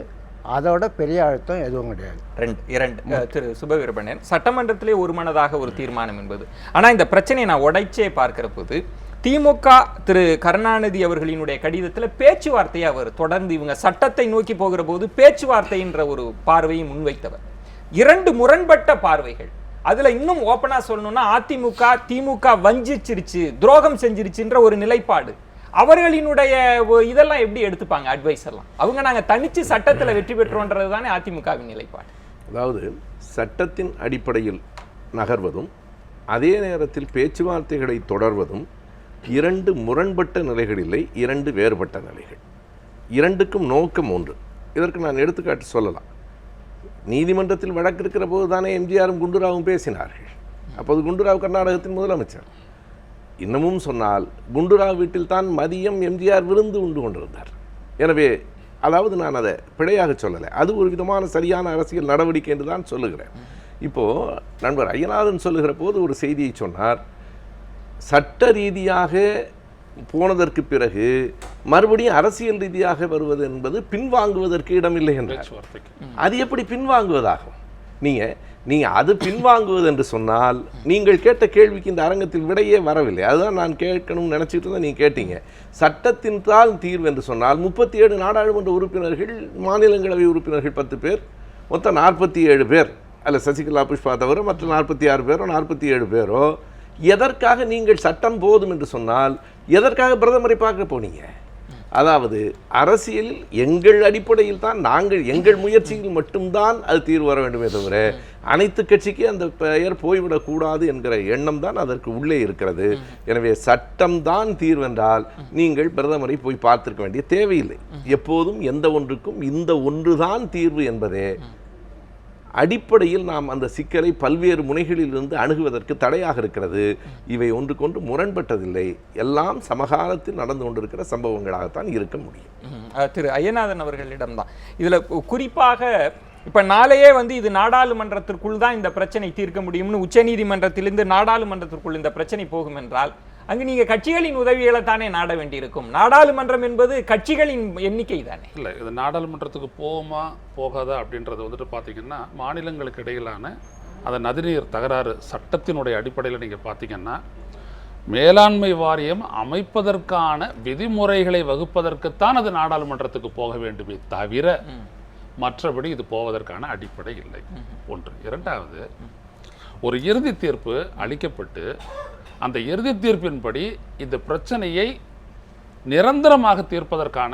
Speaker 5: அதோட பெரிய அழுத்தம் எதுவும் கிடையாது.
Speaker 1: திரு சுபவீரபாண்டியன், சட்டமன்றத்திலே ஒருமனதாக ஒரு தீர்மானம் என்பது. ஆனால் இந்த பிரச்சனையை நான் உடைச்சே பார்க்கிற போது திமுக திரு கருணாநிதி அவர்களினுடைய கடிதத்தில் பேச்சுவார்த்தையை அவர் தொடர்ந்து இவங்க சட்டத்தை நோக்கி போகிற போது பேச்சுவார்த்தைன்ற ஒரு பார்வையை முன்வைத்தவர். 2 முரண்பட்ட பார்வைகள். அதுல இன்னும் ஓப்பனா சொல்லணும்னா திமுக வஞ்சிச்சிருச்சு, துரோகம் செஞ்சிருச்சுன்ற ஒரு நிலைப்பாடு. அவர்களினுடைய இதெல்லாம் எப்படி எடுத்துப்பாங்க அட்வைஸ் எல்லாம்? அவங்க நாங்க தனிச்சு சட்டத்தில் வெற்றி பெற்றோன்றது தானே அதிமுகவின் நிலைப்பாடு.
Speaker 3: அதாவது சட்டத்தின் அடிப்படையில் நகர்வதும் அதே நேரத்தில் பேச்சுவார்த்தைகளை தொடர்வதும் 2 முரண்பட்ட நிலைகள் இல்லை, 2 வேறுபட்ட நிலைகள். 2க்கும் நோக்கம் ஒன்று. இதற்கு நான் எடுத்துக்காட்டு சொல்லலாம். நீதிமன்றத்தில் வழக்கு இருக்கிற போது தானே எம்ஜிஆரும் குண்டுராவும் பேசினார்கள். அப்போது குண்டுராவ் கர்நாடகத்தின் முதலமைச்சர். இன்னமும் சொன்னால் குண்டுராவ் வீட்டில் தான் மதியம் எம்ஜிஆர் விருந்து உண்டு கொண்டிருந்தார். எனவே அதாவது நான் அதை பிழையாக சொல்லலை, அது ஒரு விதமான சரியான அரசியல் நடவடிக்கை என்று தான் சொல்லுகிறேன். இப்போது நண்பர் ஐயநாதன் சொல்லுகிற போது ஒரு செய்தியை சொன்னார். சட்ட ரீதியாக போனதற்கு பிறகு மறுபடியும் அரசியல் ரீதியாக வருவது என்பது பின்வாங்குவதற்கு இடமில்லை என்றார். அது எப்படி பின்வாங்குவதாகும்? நீங்கள் அது பின்வாங்குவது என்று சொன்னால் நீங்கள் கேட்ட கேள்விக்கு இந்த அரங்கத்தில் விடையே வரவில்லை. அதுதான் நான் கேட்கணும்னு நினச்சிட்டு இருந்தால் நீங்கள் கேட்டீங்க. சட்டத்தின் தான் தீர்வு என்று சொன்னால் 37 நாடாளுமன்ற உறுப்பினர்கள், மாநிலங்களவை உறுப்பினர்கள் 10 பேர், மொத்தம் 47 பேர், அல்ல சசிகலா புஷ்பா தவிர மற்ற 46 பேரோ 47 பேரோ, எதற்காக நீங்கள் சட்டம் போதும் என்று சொன்னால் எதற்காக பிரதமரை பார்க்க போனீங்க? அதாவது அரசியலில் எங்கள் அடிப்படையில் தான், நாங்கள் எங்கள் முயற்சியில் மட்டும்தான் அது தீர்வு வர வேண்டுமே தவிர அனைத்து கட்சிக்கு அந்த பெயர் போய்விடக்கூடாது என்கிற எண்ணம் தான் அதற்கு உள்ளே இருக்கிறது. எனவே சட்டம்தான் தீர்வென்றால் நீங்கள் பிரதமரை போய் பார்த்திருக்க வேண்டிய தேவையில்லை. எப்போதும் எந்த ஒன்றுக்கும் இந்த ஒன்றுதான் தீர்வு என்பதே அடிப்படையில் நாம் அந்த சிக்கலை பல்வேறு முனைகளிலிருந்து அணுகுவதற்கு தடையாக இருக்கிறது. இவை ஒன்றுக்கொன்று முரண்பட்டதில்லை, எல்லாம் சமகாலத்தில் நடந்து கொண்டிருக்கிற சம்பவங்களாகத்தான் இருக்க முடியும்.
Speaker 1: திரு ஐயநாதன் அவர்களிடம்தான் இதில் குறிப்பாக இப்போ நாளையே இது நாடாளுமன்றத்திற்குள் தான் இந்த பிரச்சனை தீர்க்க முடியும்னு உச்சநீதிமன்றத்திலிருந்து நாடாளுமன்றத்திற்குள் இந்த பிரச்சனை போகும் என்றால் அங்கு நீங்க கட்சிகளின் உதவிகளை தானே நாட வேண்டியிருக்கும். நாடாளுமன்றம் என்பது கட்சிகளின் எண்ணிக்கை தானே.
Speaker 2: இல்லை, இது நாடாளுமன்றத்துக்கு போகுமா போகாதா அப்படின்றது பார்த்தீங்கன்னா மாநிலங்களுக்கு இடையிலான அந்த நதிநீர் தகராறு சட்டத்தினுடைய அடிப்படையில் நீங்கள் பார்த்தீங்கன்னா மேலாண்மை வாரியம் அமைப்பதற்கான விதிமுறைகளை வகுப்பதற்குத்தான் அது நாடாளுமன்றத்துக்கு போக வேண்டுமே தவிர மற்றபடி இது போவதற்கான அடிப்படை இல்லை. ஒன்று. இரண்டாவது, ஒரு இறுதி தீர்ப்பு அளிக்கப்பட்டு அந்த இறுதி தீர்ப்பின்படி இந்த பிரச்சனையை நிரந்தரமாக தீர்ப்பதற்கான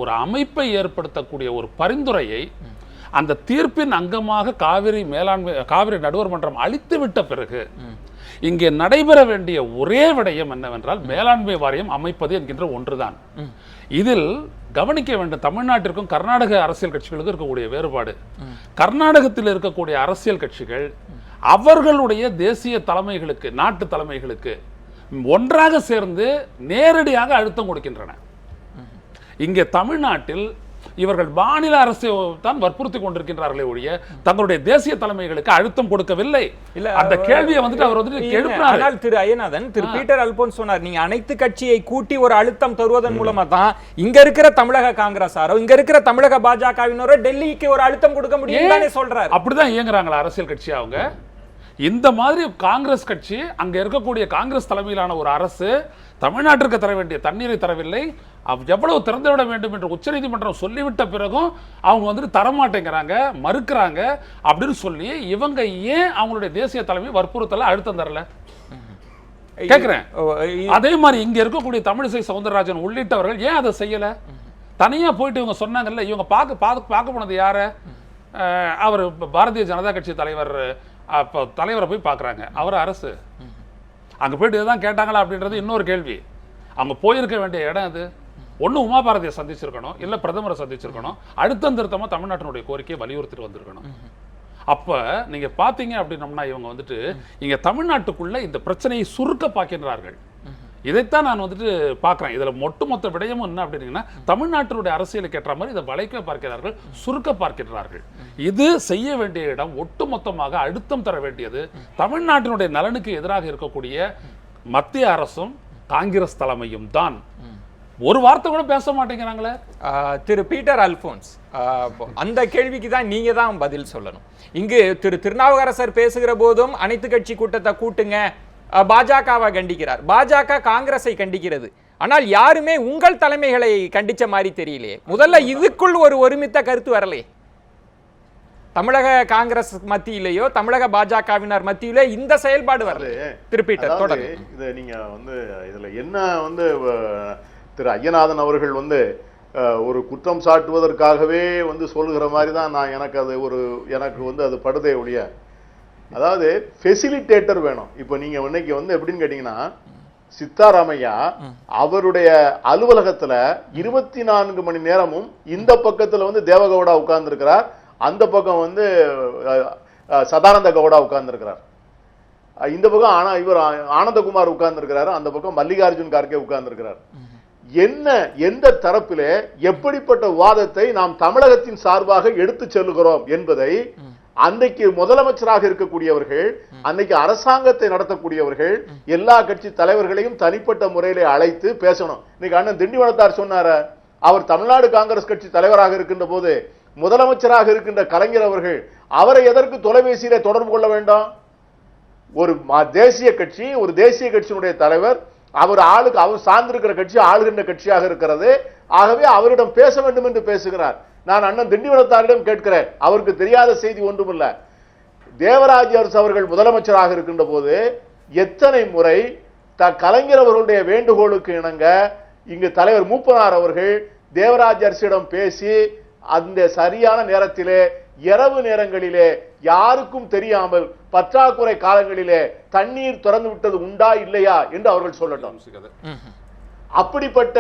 Speaker 2: ஒரு அமைப்பை ஏற்படுத்தக்கூடிய ஒரு பரிந்துரையை அந்த தீர்ப்பின் அங்கமாக காவிரி நடுவர் மன்றம் அளித்துவிட்ட பிறகு இங்கே நடைபெற வேண்டிய ஒரே விடயம் என்னவென்றால் மேலாண்மை வாரியம் அமைப்பது என்கின்ற ஒன்றுதான். இதில் கவனிக்க வேண்டும், தமிழ்நாட்டிற்கும் கர்நாடக அரசியல் கட்சிகளுக்கும் இருக்கக்கூடிய வேறுபாடு. கர்நாடகத்தில் இருக்கக்கூடிய அரசியல் கட்சிகள் அவர்களுடைய தேசிய தலைமைகளுக்கு, நாட்டு தலைமைகளுக்கு ஒன்றாக சேர்ந்து நேரடியாக அழுத்தம் கொடுக்கின்றன. இங்கே தமிழ்நாட்டில் இவர்கள் மாநில அரசை தான் வற்புறுத்தி கொண்டிருக்கின்றார்களே ஒழிய தங்களுடைய தேசிய தலைமைகளுக்கு அழுத்தம் கொடுக்கவில்லை. இல்ல, அந்த கேள்வியை அவர் எழுப்பினார்.
Speaker 1: திரு ஐயநாதன், திரு பீட்டர் அல்போன்ஸ் சொன்னார், நீங்க அனைத்து கட்சியை கூட்டி ஒரு அழுத்தம் தருவதன் மூலமா தான் இங்க இருக்கிற தமிழக காங்கிரஸாரோ இங்க இருக்கிற தமிழக பாஜகவினரோ டெல்லிக்கு ஒரு அழுத்தம் கொடுக்க முடியும் தானே சொல்றாரு.
Speaker 2: அப்படிதான் இயங்குறாங்களா அரசியல் கட்சி? அவங்க இந்த மாதிரி காங்கிரஸ் கட்சி, அங்க இருக்கக்கூடிய காங்கிரஸ் தலைமையிலான ஒரு அரசு தமிழ்நாட்டிற்கு தர வேண்டிய தண்ணீரை தரவில்லை, எவ்வளவு திறந்துவிட வேண்டும் என்று உச்சநீதிமன்றம் சொல்லிவிட்ட பிறகும் அவங்க தரமாட்டேங்கிறாங்க, மறுக்கிறாங்க அப்படின்னு சொல்லி இவங்க ஏன் அவங்களுடைய தேசிய தலைமை வற்புறுத்தல அழுத்தம் தரல கேட்கிறேன். அதே மாதிரி இங்க இருக்கக்கூடிய தமிழிசை சவுந்தரராஜன் உள்ளிட்டவர்கள் ஏன் அதை செய்யல? தனியா போயிட்டு இவங்க சொன்னாங்கல்ல, இவங்க பார்க்க போனது யார? அவர் பாரதிய ஜனதா கட்சி தலைவரை போய் பார்க்குறாங்க. அவர் அரசு அங்கே போயிட்டு இதுதான் கேட்டாங்களா அப்படின்றது இன்னொரு கேள்வி. அவங்க போயிருக்க வேண்டிய இடம் அது. ஒன்று உமா பாரதியை சந்திச்சிருக்கணும், இல்லை பிரதமரை சந்திச்சிருக்கணும், அழுத்தம் திருத்தமாக தமிழ்நாட்டினுடைய கோரிக்கையை வலியுறுத்திட்டு வந்திருக்கணும். அப்போ நீங்கள் பார்த்தீங்க அப்படின்னம்னா இவங்க இங்கே தமிழ்நாட்டுக்குள்ளே இந்த பிரச்சனையை சுருக்க பார்க்கின்றார்கள். இதைத்தான் நான் பார்க்குறேன். இதில் ஒட்டுமொத்த விடயமும் என்ன அப்படின்னீங்கன்னா தமிழ்நாட்டினுடைய அரசியலுக்கு ஏற்ற மாதிரி இதை வளைக்க பார்க்கிறார்கள், சுருக்க பார்க்கிறார்கள். இது செய்ய வேண்டிய இடம் ஒட்டுமொத்தமாக அழுத்தம் தர வேண்டியது தமிழ்நாட்டினுடைய நலனுக்கு எதிராக இருக்கக்கூடிய மத்திய அரசும் காங்கிரஸ் தலைமையும் தான். ஒரு வார்த்தை கூட பேச மாட்டேங்கிறாங்களே.
Speaker 1: திரு பீட்டர் அல்போன்ஸ், அந்த கேள்விக்கு தான் நீங்க தான் பதில் சொல்லணும். இங்கு திரு திருநாவுக்கரசர் பேசுகிற போதும் அனைத்து கட்சி கூட்டத்தை கூட்டுங்க, பாஜகவை கண்டிக்கிறார், பாஜக காங்கிரஸை கண்டிக்கிறது. ஆனால் யாருமே உங்கள் தலைமைகளை கண்டிச்ச மாதிரி தெரியலையே. முதல்ல இதுக்குள் ஒரு ஒருமித்த கருத்து வரலையே. தமிழக காங்கிரஸ் மத்தியிலேயோ தமிழக பாஜகவினர் மத்தியிலே இந்த செயல்பாடு வரல. திரு பீட்டர் தொடர்ந்து
Speaker 4: இது நீங்க இதுல என்ன திரு ஐயநாதன் அவர்கள் ஒரு குற்றம் சாட்டுவதற்காகவே சொல்லுகிற மாதிரி தான் நான் எனக்கு அது படுதே ஒழிய, அதாவது ஃபெசிலிட்டேட்டர் வேணும். இப்போ நீங்க இன்னைக்கு எப்படின்னு கேட்டீங்கன்னா, சித்தாராமையா அவருடைய அலுவலகத்துல 24 மணி நேரமும் இந்த பக்கத்துல தேவகவுடா உட்கார்ந்து இருக்கிறார், அந்த பக்கம் சதானந்த கவுடா உட்கார்ந்து இருக்கிறார், இந்த பக்கம் இவர் ஆனந்தகுமார் உட்கார்ந்து இருக்கிறாரு, அந்த பக்கம் மல்லிகார்ஜுன் கார்கே உட்கார்ந்து இருக்கிறார். எந்த தரப்பிலே எப்படிப்பட்ட வாதத்தை நாம் தமிழகத்தின் சார்பாக எடுத்து செல்லுகிறோம் என்பதை அன்னைக்கு முதலமைச்சராக இருக்கக்கூடியவர்கள், அன்னைக்கு அரசாங்கத்தை நடத்தக்கூடியவர்கள், எல்லா கட்சி தலைவர்களையும் தனிப்பட்ட முறையிலே அழைத்து பேசணும். இன்னைக்கு அண்ணன் திண்டிவனத்தார் சொன்னார, அவர் தமிழ்நாடு காங்கிரஸ் கட்சி தலைவராக இருக்கின்ற போது முதலமைச்சராக இருக்கின்ற கலைஞர் அவர்கள் அவரை எதற்கு தொலைபேசியிலே தொடர்பு கொள்ள வேண்டும்? ஒரு தேசிய கட்சி, ஒரு தேசிய கட்சியினுடைய தலைவர், அவர் சார்ந்திருக்கிற கட்சி ஆளுகின்ற கட்சியாக இருக்கிறது. ஆகவே அவரிடம் பேச வேண்டும் என்று பேசுகிறார். நான் அண்ணன் திண்டிவனத்தாரிடம் கேட்கிறேன், அவருக்கு தெரியாத செய்தி ஒன்றுமில்ல. தேவராஜ் அரசு அவர்கள் முதலமைச்சராக இருக்கின்ற போது எத்தனை முறை கலைஞர் அவர்களுடைய வேண்டுகோளுக்கு இணங்க இங்கு தலைவர் மூப்பனார் அவர்கள் தேவராஜ் அரசிடம் பேசி அந்த சரியான நேரத்திலே, இரவு நேரங்களிலே, யாருக்கும் தெரியாமல் பற்றாக்குறை காலங்களிலே தண்ணீர் திறந்து விட்டது உண்டா இல்லையா என்று அவர்கள் சொல்லட்டும். அப்படிப்பட்ட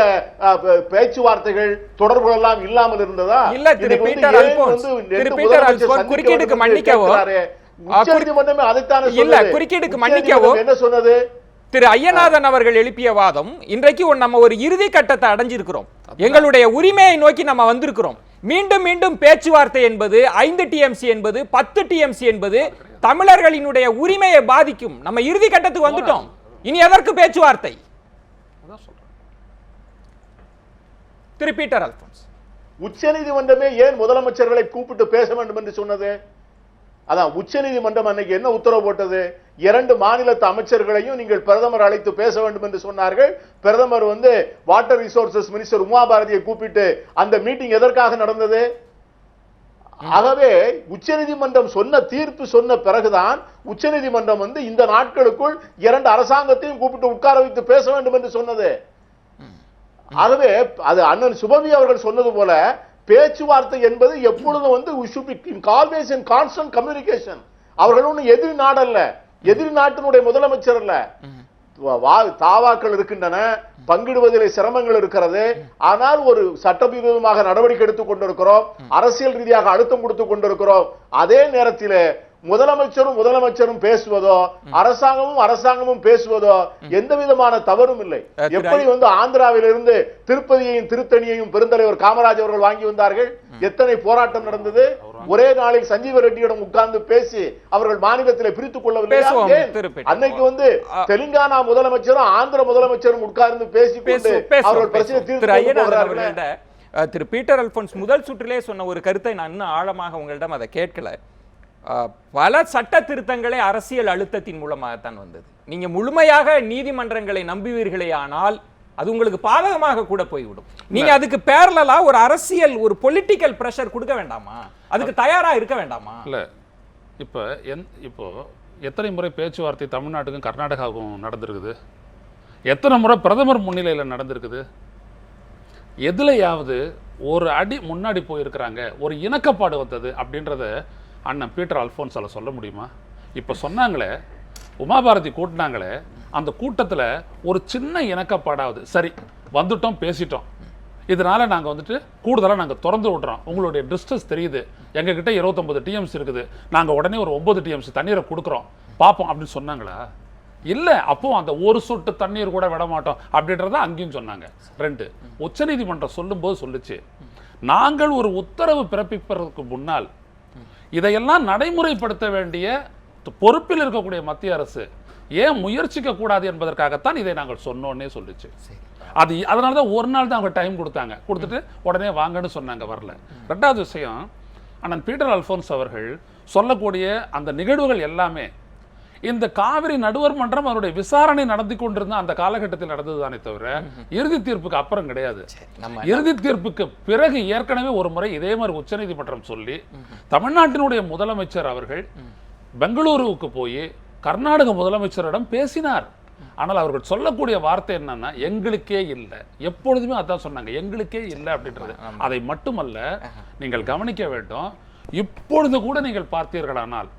Speaker 4: பேச்சுவார்த்தைகள் தொடர்புகள் எல்லாம் இல்லாமல் இருந்ததா?
Speaker 1: இல்ல திரு பீட்டர் அல்போன்ஸ், குறுக்கீடுக்கு மன்னிக்கவோ,
Speaker 4: உச்சநீதிமன்றமே அதைத்தானே
Speaker 1: இல்ல குறுக்கீடுக்கு மன்னிக்கவோ
Speaker 4: என்ன சொன்னது?
Speaker 1: திரு ஐயநாதன் அவர்கள் எழுப்பிய வாதம், இன்றைக்கு நம்ம ஒரு இறுதி கட்டத்தை அடைஞ்சிருக்கிறோம், எங்களுடைய உரிமையை நோக்கி நம்ம வந்திருக்கிறோம், மீண்டும் மீண்டும் பேச்சுவார்த்தை என்பது 5 TMC என்பது 10 TMC என்பது தமிழர்களினுடைய உரிமையை பாதிக்கும். நம்ம இறுதி கட்டத்துக்கு வந்துட்டோம், இனி எதற்கு பேச்சுவார்த்தை? திரு பீட்டர் அல்போன்ஸ்,
Speaker 4: உச்சநீதிமன்றமே ஏன் முதலமைச்சர்களை கூப்பிட்டு பேச வேண்டும் என்று சொன்னது? அதான் உச்சநீதிமன்றம் அன்னைக்கு என்ன உத்தரவு போட்டது? 2 மாநிலத்து அமைச்சர்களையும் நீங்கள் பிரதமர் அழைத்து பேச வேண்டும் என்று சொன்னார்கள். பிரதமர் வாட்டர் ரிசோர்சஸ் மினிஸ்டர் உமா பாரதியை கூப்பிட்டு அந்த மீட்டிங் எதற்காக நடந்தது? ஆகவே உச்சநீதிமன்றம் சொன்ன தீர்ப்பு சொன்ன பிறகுதான் உச்சநீதிமன்றம் இந்த நாட்களுக்குள் 2 அரசாங்கத்தையும் கூப்பிட்டு உட்கார வைத்து பேச வேண்டும் என்று சொன்னது. ஆகவே அது அண்ணன் சுபவி அவர்கள் சொன்னது போல பேச்சுவார்த்தை என்பது எப்பொழுதும் ஆல்வேஸ் இன் கான்ஸ்டன்ட் கம்யூனிகேஷன். அவர்கள் ஒன்றும் எதிரி நாடல்ல, எதிரி நாட்டினுடைய முதலமைச்சர் அல்ல. தாவாக்கள் இருக்கின்றன, பங்கிடுவதிலே சிரமங்கள் இருக்கிறது. ஆனால் ஒரு சட்டவிரோதமாக நடவடிக்கை எடுத்துக் கொண்டிருக்கிறோம், அரசியல் ரீதியாக அழுத்தம் கொடுத்துக் கொண்டிருக்கிறோம். அதே நேரத்தில் முதலமைச்சரும் பேசுவதோ அரசாங்கமும் பேசுவதோ எந்த விதமான தவறும் இல்லை. எப்படி ஆந்திராவிலிருந்து திருப்பதியையும் திருத்தணியையும் பெருந்தலைவர் காமராஜ் அவர்கள் வாங்கி வந்தார்கள், எத்தனை போராட்டம் நடந்தது. ஒரே நாளில் சஞ்சீவ ரெட்டியிடம் உட்கார்ந்து பேசி அவர்கள் மாநிலத்தில் பிரித்துக் கொள்ளவில்லை. அன்னைக்கு தெலுங்கானா முதலமைச்சரும் ஆந்திர முதலமைச்சரும் உட்கார்ந்து பேசிக்கொண்டு அவர்கள் பிரச்சனை தீர்த்து.
Speaker 1: திரு பீட்டர் அல்போன்ஸ் முதல் சுற்றிலே சொன்ன ஒரு கருத்தை நான் இன்னும் ஆழமாக உங்களிடம் அதை கேட்கல. பல சட்ட திருத்தங்களை அரசியல் அழுத்தத்தின் மூலமாகத்தான் வந்தது. நீங்க முழுமையாக நீதிமன்றங்களை நம்புவீர்களே ஆனால் அது உங்களுக்கு பாதகமாக கூட போய்விடும். நீங்க அதுக்கு பேரலா ஒரு அரசியல், ஒரு பொலிட்டிக்கல் பிரஷர் கொடுக்க வேண்டாமா? அதுக்கு தயாரா இருக்க வேண்டாமா? இல்ல
Speaker 2: இப்போ எத்தனை முறை பேச்சுவார்த்தை தமிழ்நாட்டுக்கும் கர்நாடகாவுக்கும் நடந்திருக்குது? எத்தனை முறை பிரதமர் முன்னிலையில் நடந்திருக்குது? எதுலையாவது ஒரு அடி முன்னாடி போயிருக்கிறாங்க, ஒரு இணக்கப்பாடு வந்தது அப்படின்றத அண்ணன் பீட்டர் அல்போன்ஸால சொல்ல முடியுமா? இப்போ சொன்னாங்களே, உமாபாரதி கூட்டினாங்களே, அந்த கூட்டத்தில் ஒரு சின்ன இணக்கப்பாடாவது சரி வந்துட்டோம், பேசிட்டோம், இதனால நாங்கள் கூடுதலாக நாங்கள் திறந்து விட்றோம், உங்களுடைய டிஸ்டன்ஸ் தெரியுது, எங்ககிட்ட 29 TMC இருக்குது, நாங்கள் உடனே ஒரு 9 TMC தண்ணீரை கொடுக்குறோம் பார்ப்போம் அப்படின்னு சொன்னாங்களா? இல்லை, அப்போ அந்த ஒரு சொட்டு தண்ணீர் கூட விட மாட்டோம் அப்படின்றத அங்கேயும் சொன்னாங்க. 2 உச்சநீதிமன்றம் சொல்லும்போது சொல்லுச்சு, நாங்கள் ஒரு உத்தரவு பிறப்பிப்பதற்கு முன்னால் இதையெல்லாம் நடைமுறைப்படுத்த வேண்டிய பொறுப்பில் இருக்கக்கூடிய மத்திய அரசு ஏன் முயற்சிக்க கூடாது என்பதற்காகத்தான் இதை நாங்கள் சொன்னோன்னே சொல்லிச்சு. அதனால தான் ஒரு நாள் தான் அவங்க டைம் கொடுத்துட்டு உடனே வாங்கன்னு சொன்னாங்க, வரல. 2வது விஷயம், அண்ணன் பீட்டர் அல்போன்ஸ் அவர்கள் சொல்லக்கூடிய அந்த நிகழ்வுகள் எல்லாமே இந்த காவிரி நடுவர் மன்றம் அவருடைய விசாரணை நடந்து கொண்டிருந்த அந்த காலகட்டத்தில் நடந்ததுதானே தவிர இறுதி தீர்ப்புக்கு அப்புறம் கிடையாது. இறுதி தீர்ப்புக்கு பிறகு ஏற்கனவே ஒரு முறை இதே மாதிரி உச்சநீதிமன்றம் சொல்லி தமிழ்நாட்டினுடைய முதலமைச்சர் அவர்கள் பெங்களூருவுக்கு போய் கர்நாடக முதலமைச்சரிடம் பேசினார். ஆனால் அவர்கள் சொல்லக்கூடிய வார்த்தை என்னன்னா, எங்களுக்கே இல்லை. எப்பொழுதுமே அதான் சொன்னாங்க, எங்களுக்கே இல்லை அப்படின்றது. அதை மட்டுமல்ல, நீங்கள் கவனிக்க வேண்டும், இப்பொழுது கூட நீங்கள் பார்த்தீர்களானால்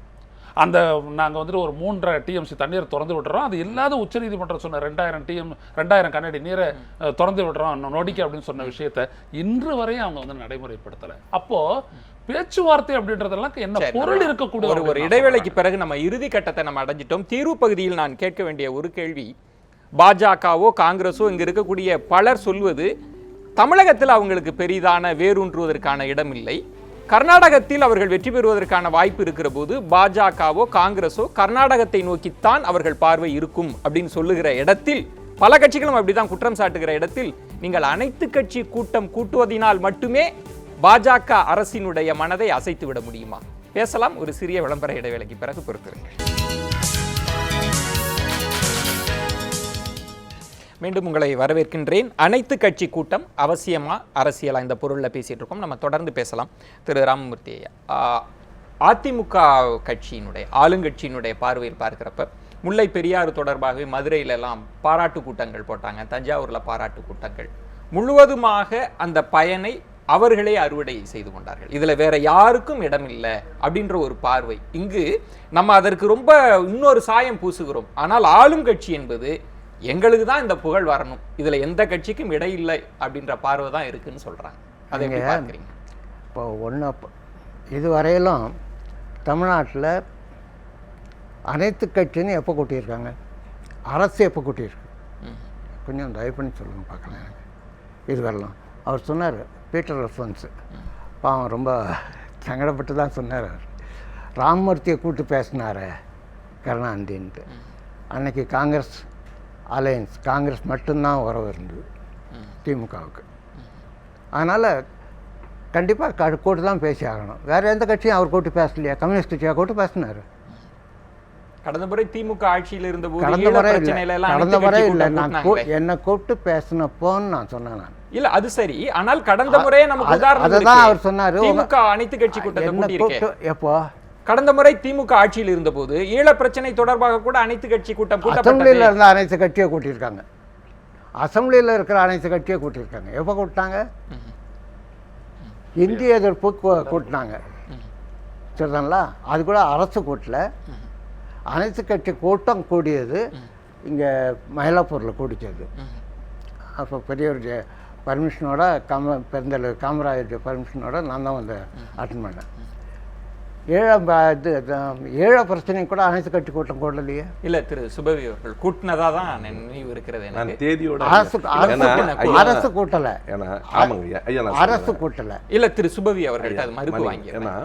Speaker 2: அந்த நாங்கள் ஒரு 3.5 TMC தண்ணீர் திறந்து விட்டுறோம், அது இல்லாத உச்சநீதிமன்றம் சொன்ன 2000 கனஅடி நீரை திறந்து விடுறோம் நொடிக்க அப்படின்னு சொன்ன விஷயத்தை இன்று வரை அவங்க நடைமுறைப்படுத்தலை. அப்போ பேச்சுவார்த்தை அப்படின்றதெல்லாம் என்ன பொருள் இருக்கக்கூடிய
Speaker 1: ஒரு இடைவேளைக்கு பிறகு நம்ம இறுதி கட்டத்தை நம்ம அடைஞ்சிட்டோம். தீர்வு பகுதியில் நான் கேட்க வேண்டிய ஒரு கேள்வி, பாஜகவோ காங்கிரஸோ இங்க இருக்கக்கூடிய பலர் சொல்வது தமிழகத்தில் அவங்களுக்கு பெரிதான வேரூன்றுவதற்கான இடம் இல்லை, கர்நாடகத்தில் அவர்கள் வெற்றி பெறுவதற்கான வாய்ப்பு இருக்கிற போது பாஜகவோ காங்கிரஸோ கர்நாடகத்தை நோக்கித்தான் அவர்கள் பார்வை இருக்கும் அப்படின்னு சொல்லுகிற இடத்தில், பல கட்சிகளும் அப்படிதான் குற்றம் சாட்டுகிற இடத்தில், நீங்கள் அனைத்து கட்சி கூட்டம் கூட்டுவதனால் மட்டுமே பாஜக அரசினுடைய மனதை அசைத்து விட முடியுமா? பேசலாம். ஒரு சிறிய விளம்பர இடைவேளைக்கு பிறகு பொறுத்திருங்கள். மீண்டும் உங்களை வரவேற்கின்றேன். அனைத்து கட்சி கூட்டம் அவசியமா அரசியலா இந்த பொருளில் பேசிட்டு இருக்கோம். நம்ம தொடர்ந்து பேசலாம். திரு ராமமூர்த்தி ஐயா, அதிமுக கட்சியினுடைய ஆளுங்கட்சியினுடைய பார்வையில் பார்க்கிறப்ப முல்லை பெரியாறு தொடர்பாகவே மதுரையிலெல்லாம் பாராட்டு கூட்டங்கள் போட்டாங்க, தஞ்சாவூரில் பாராட்டு கூட்டங்கள். முழுவதுமாக அந்த பயனை அவர்களே அறுவடை செய்து கொண்டார்கள். இதில் வேற யாருக்கும் இடம் இல்லை அப்படின்ற ஒரு பார்வை. இங்கு நம்ம அதற்கு ரொம்ப இன்னொரு சாயம் பூசுகிறோம். ஆனால் ஆளும் கட்சி என்பது எங்களுக்கு தான் இந்த புகழ் வரணும், இதுல எந்த கட்சிக்கும் இடையில்லை அப்படின்ற பார்வை தான் இருக்குன்னு சொல்றாங்க. அதை எப்படி பார்க்குறீங்க?
Speaker 5: இப்போ ஒன்று இதுவரையிலும் தமிழ்நாட்டில் அனைத்து கட்சின்னு எப்போ கூட்டியிருக்காங்க? அரசு எப்போ கூட்டியிருக்கு? கொஞ்சம் தயவு பண்ணி சொல்லுங்க பார்க்கலாம். எனக்கு இது வரலாம். அவர் சொன்னார், பீட்டர் ரெஃபரன்ஸு பாவம் ரொம்ப சங்கடப்பட்டு தான் சொன்னார். அவர் ராமமூர்த்தியை கூப்பிட்டு பேசினார் கருணாநிதின்ட்டு. அன்னைக்கு காங்கிரஸ் அலையன்ஸ், காங்கிரஸ் மட்டும்தான் உறவு இருந்தது திமுகவுக்கு. அதனால் கண்டிப்பாக கூட்டு தான் பேசி ஆகணும். வேறு எந்த கட்சியும் அவர் கூட்டு பேசலையா? கம்யூனிஸ்ட் கட்சியாக கூட்டு பேசினார்.
Speaker 1: கடந்த முறை திமுக ஆட்சியில் இருந்த
Speaker 5: கடந்த முறை இல்லை, நான் என்னை கூப்பிட்டு பேசினப்போன்னு நான் சொன்னேன். நான்
Speaker 1: இல்ல, அது சரி. ஆனால் கடந்த முறையே நமக்கு உதாரணம்
Speaker 5: அதுதான் அவர் சொன்னார்.
Speaker 1: திமுக அனைத்து கட்சி கூட்டத்தை
Speaker 5: எப்போ?
Speaker 1: கடந்த முறை திமுக ஆட்சியில் இருந்த போது ஈழ பிரச்சனை தொடர்பாக கூட அனைத்து கட்சி கூட்டம்
Speaker 5: அசம்பிளியில் இருந்த அனைத்து கட்சியை கூட்டியிருக்காங்க. அசம்பிளியில் இருக்கிற அனைத்து கட்சியை கூட்டியிருக்காங்க. எப்போ கூட்டினாங்க? இந்திய எதிர்ப்பு கூட்டினாங்க, சரிதாங்களா? அது கூட அரசு கூட்டல. அனைத்து கட்சி கூட்டம் கூடியது இங்கே மயிலாப்பூரில் கூடிச்சது. அப்போ பெரியவர் பர்மிஷனோட பெருந்தலைவர் காமராஜர் பர்மிஷனோட நான் தான் வந்து அட்டன் பண்ணேன். ஏழ பிரச்சனை கூட அனைத்து கட்சி கூட்டம் கூடலையே.
Speaker 1: இல்ல, திரு சுபவி அவர்கள் கூட்டினதா தான் நினைவு இருக்கிறது.
Speaker 5: அரசு கூட்டல, அரசு கூட்டல.
Speaker 1: இல்ல, திரு சுபவி அவர்கள்ட்ட அது மறுப்பு வாங்கி.
Speaker 3: ஏன்னா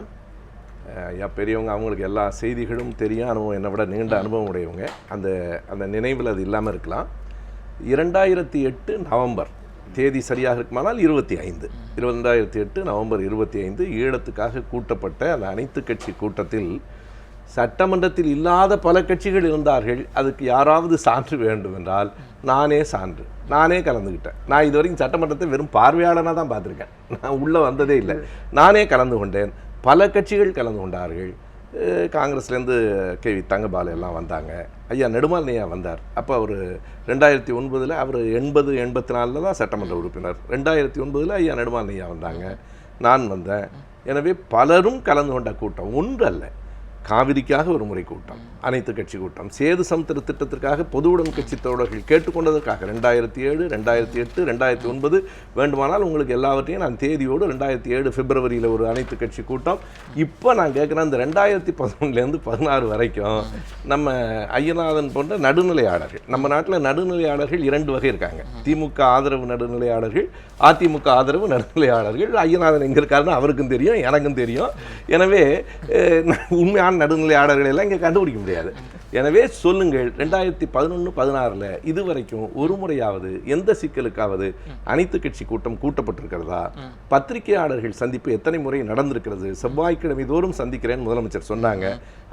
Speaker 3: பெரியவங்க, அவங்களுக்கு எல்லா செய்திகளும் தெரியும், அனுபவம் என்னை விட நீண்ட அனுபவம் உடையவங்க. அந்த அந்த நினைவில் அது இல்லாமல் இருக்கலாம். 2008 நவம்பர் தேதி சரியாக இருக்குமானால் 2008 நவம்பர் 25 ஈழத்துக்காக கூட்டப்பட்ட அந்த அனைத்து கட்சி கூட்டத்தில் சட்டமன்றத்தில் இல்லாத பல கட்சிகள் இருந்தார்கள். அதுக்கு யாராவது சான்று வேண்டும் என்றால் நானே சான்று, நானே கலந்துக்கிட்டேன். நான் இது வரைக்கும் சட்டமன்றத்தை வெறும் பார்வையாளனாக தான் பார்த்துருக்கேன், நான் உள்ளே வந்ததே இல்லை. நானே கலந்து கொண்டேன். பல கட்சிகள் கலந்து கொண்டார்கள். காங்கிரஸ்லேருந்து கேவி தங்கபாலு எல்லாம் வந்தாங்க. ஐயா நெடுமாலனையா வந்தார். அப்போ அவர் 2009 அவர் 80-84 தான் சட்டமன்ற உறுப்பினர். 2009 ஐயா நெடுமாலனையா வந்தாங்க, நான் வந்தேன். எனவே பலரும் கலந்து கொண்ட கூட்டம் ஒன்று அல்ல. காவிரிக்காக ஒரு முறை கூட்டம், அனைத்து கட்சி கூட்டம், சேது சமுத்திர திட்டத்திற்காக பொதுவுடன் கட்சி தோழர்கள் கேட்டுக்கொண்டதற்காக 2007, 2008, 2009 வேண்டுமானால் உங்களுக்கு எல்லாவற்றையும் நான் தேதியோடு 2007 பிப்ரவரியில் ஒரு அனைத்து கட்சி கூட்டம். இப்போ நான் கேட்குறேன், இந்த 2011 16 வரைக்கும் நம்ம ஐயநாதன் போன்ற நடுநிலையாளர்கள், நம்ம நாட்டில் நடுநிலையாளர்கள் 2 வகை இருக்காங்க. திமுக ஆதரவு நடுநிலையாளர்கள், அதிமுக ஆதரவு நடுநிலையாளர்கள். ஐயநாதன் எங்கே இருக்காருன்னு அவருக்கும் தெரியும், எனக்கும் தெரியும். எனவே உண்மையான நடுநிலையாளர்கள் எல்லாம் இங்கே கண்டுபிடிக்க முடியாது. எனவே சொல்லுங்கள், 2011-16 இதுவரைக்கும் ஒரு முறையாவது எந்த சிக்கலுக்காவது அனைத்து கட்சி கூட்டம் கூட்டப்பட்டிருக்கிறதா? பத்திரிகையாளர்கள் சந்திப்பு எத்தனை முறை நடந்திருக்கிறது? செவ்வாய்க்கிழமை தோறும் சந்திக்கிறேன்னு முதலமைச்சர் சொன்னாங்க.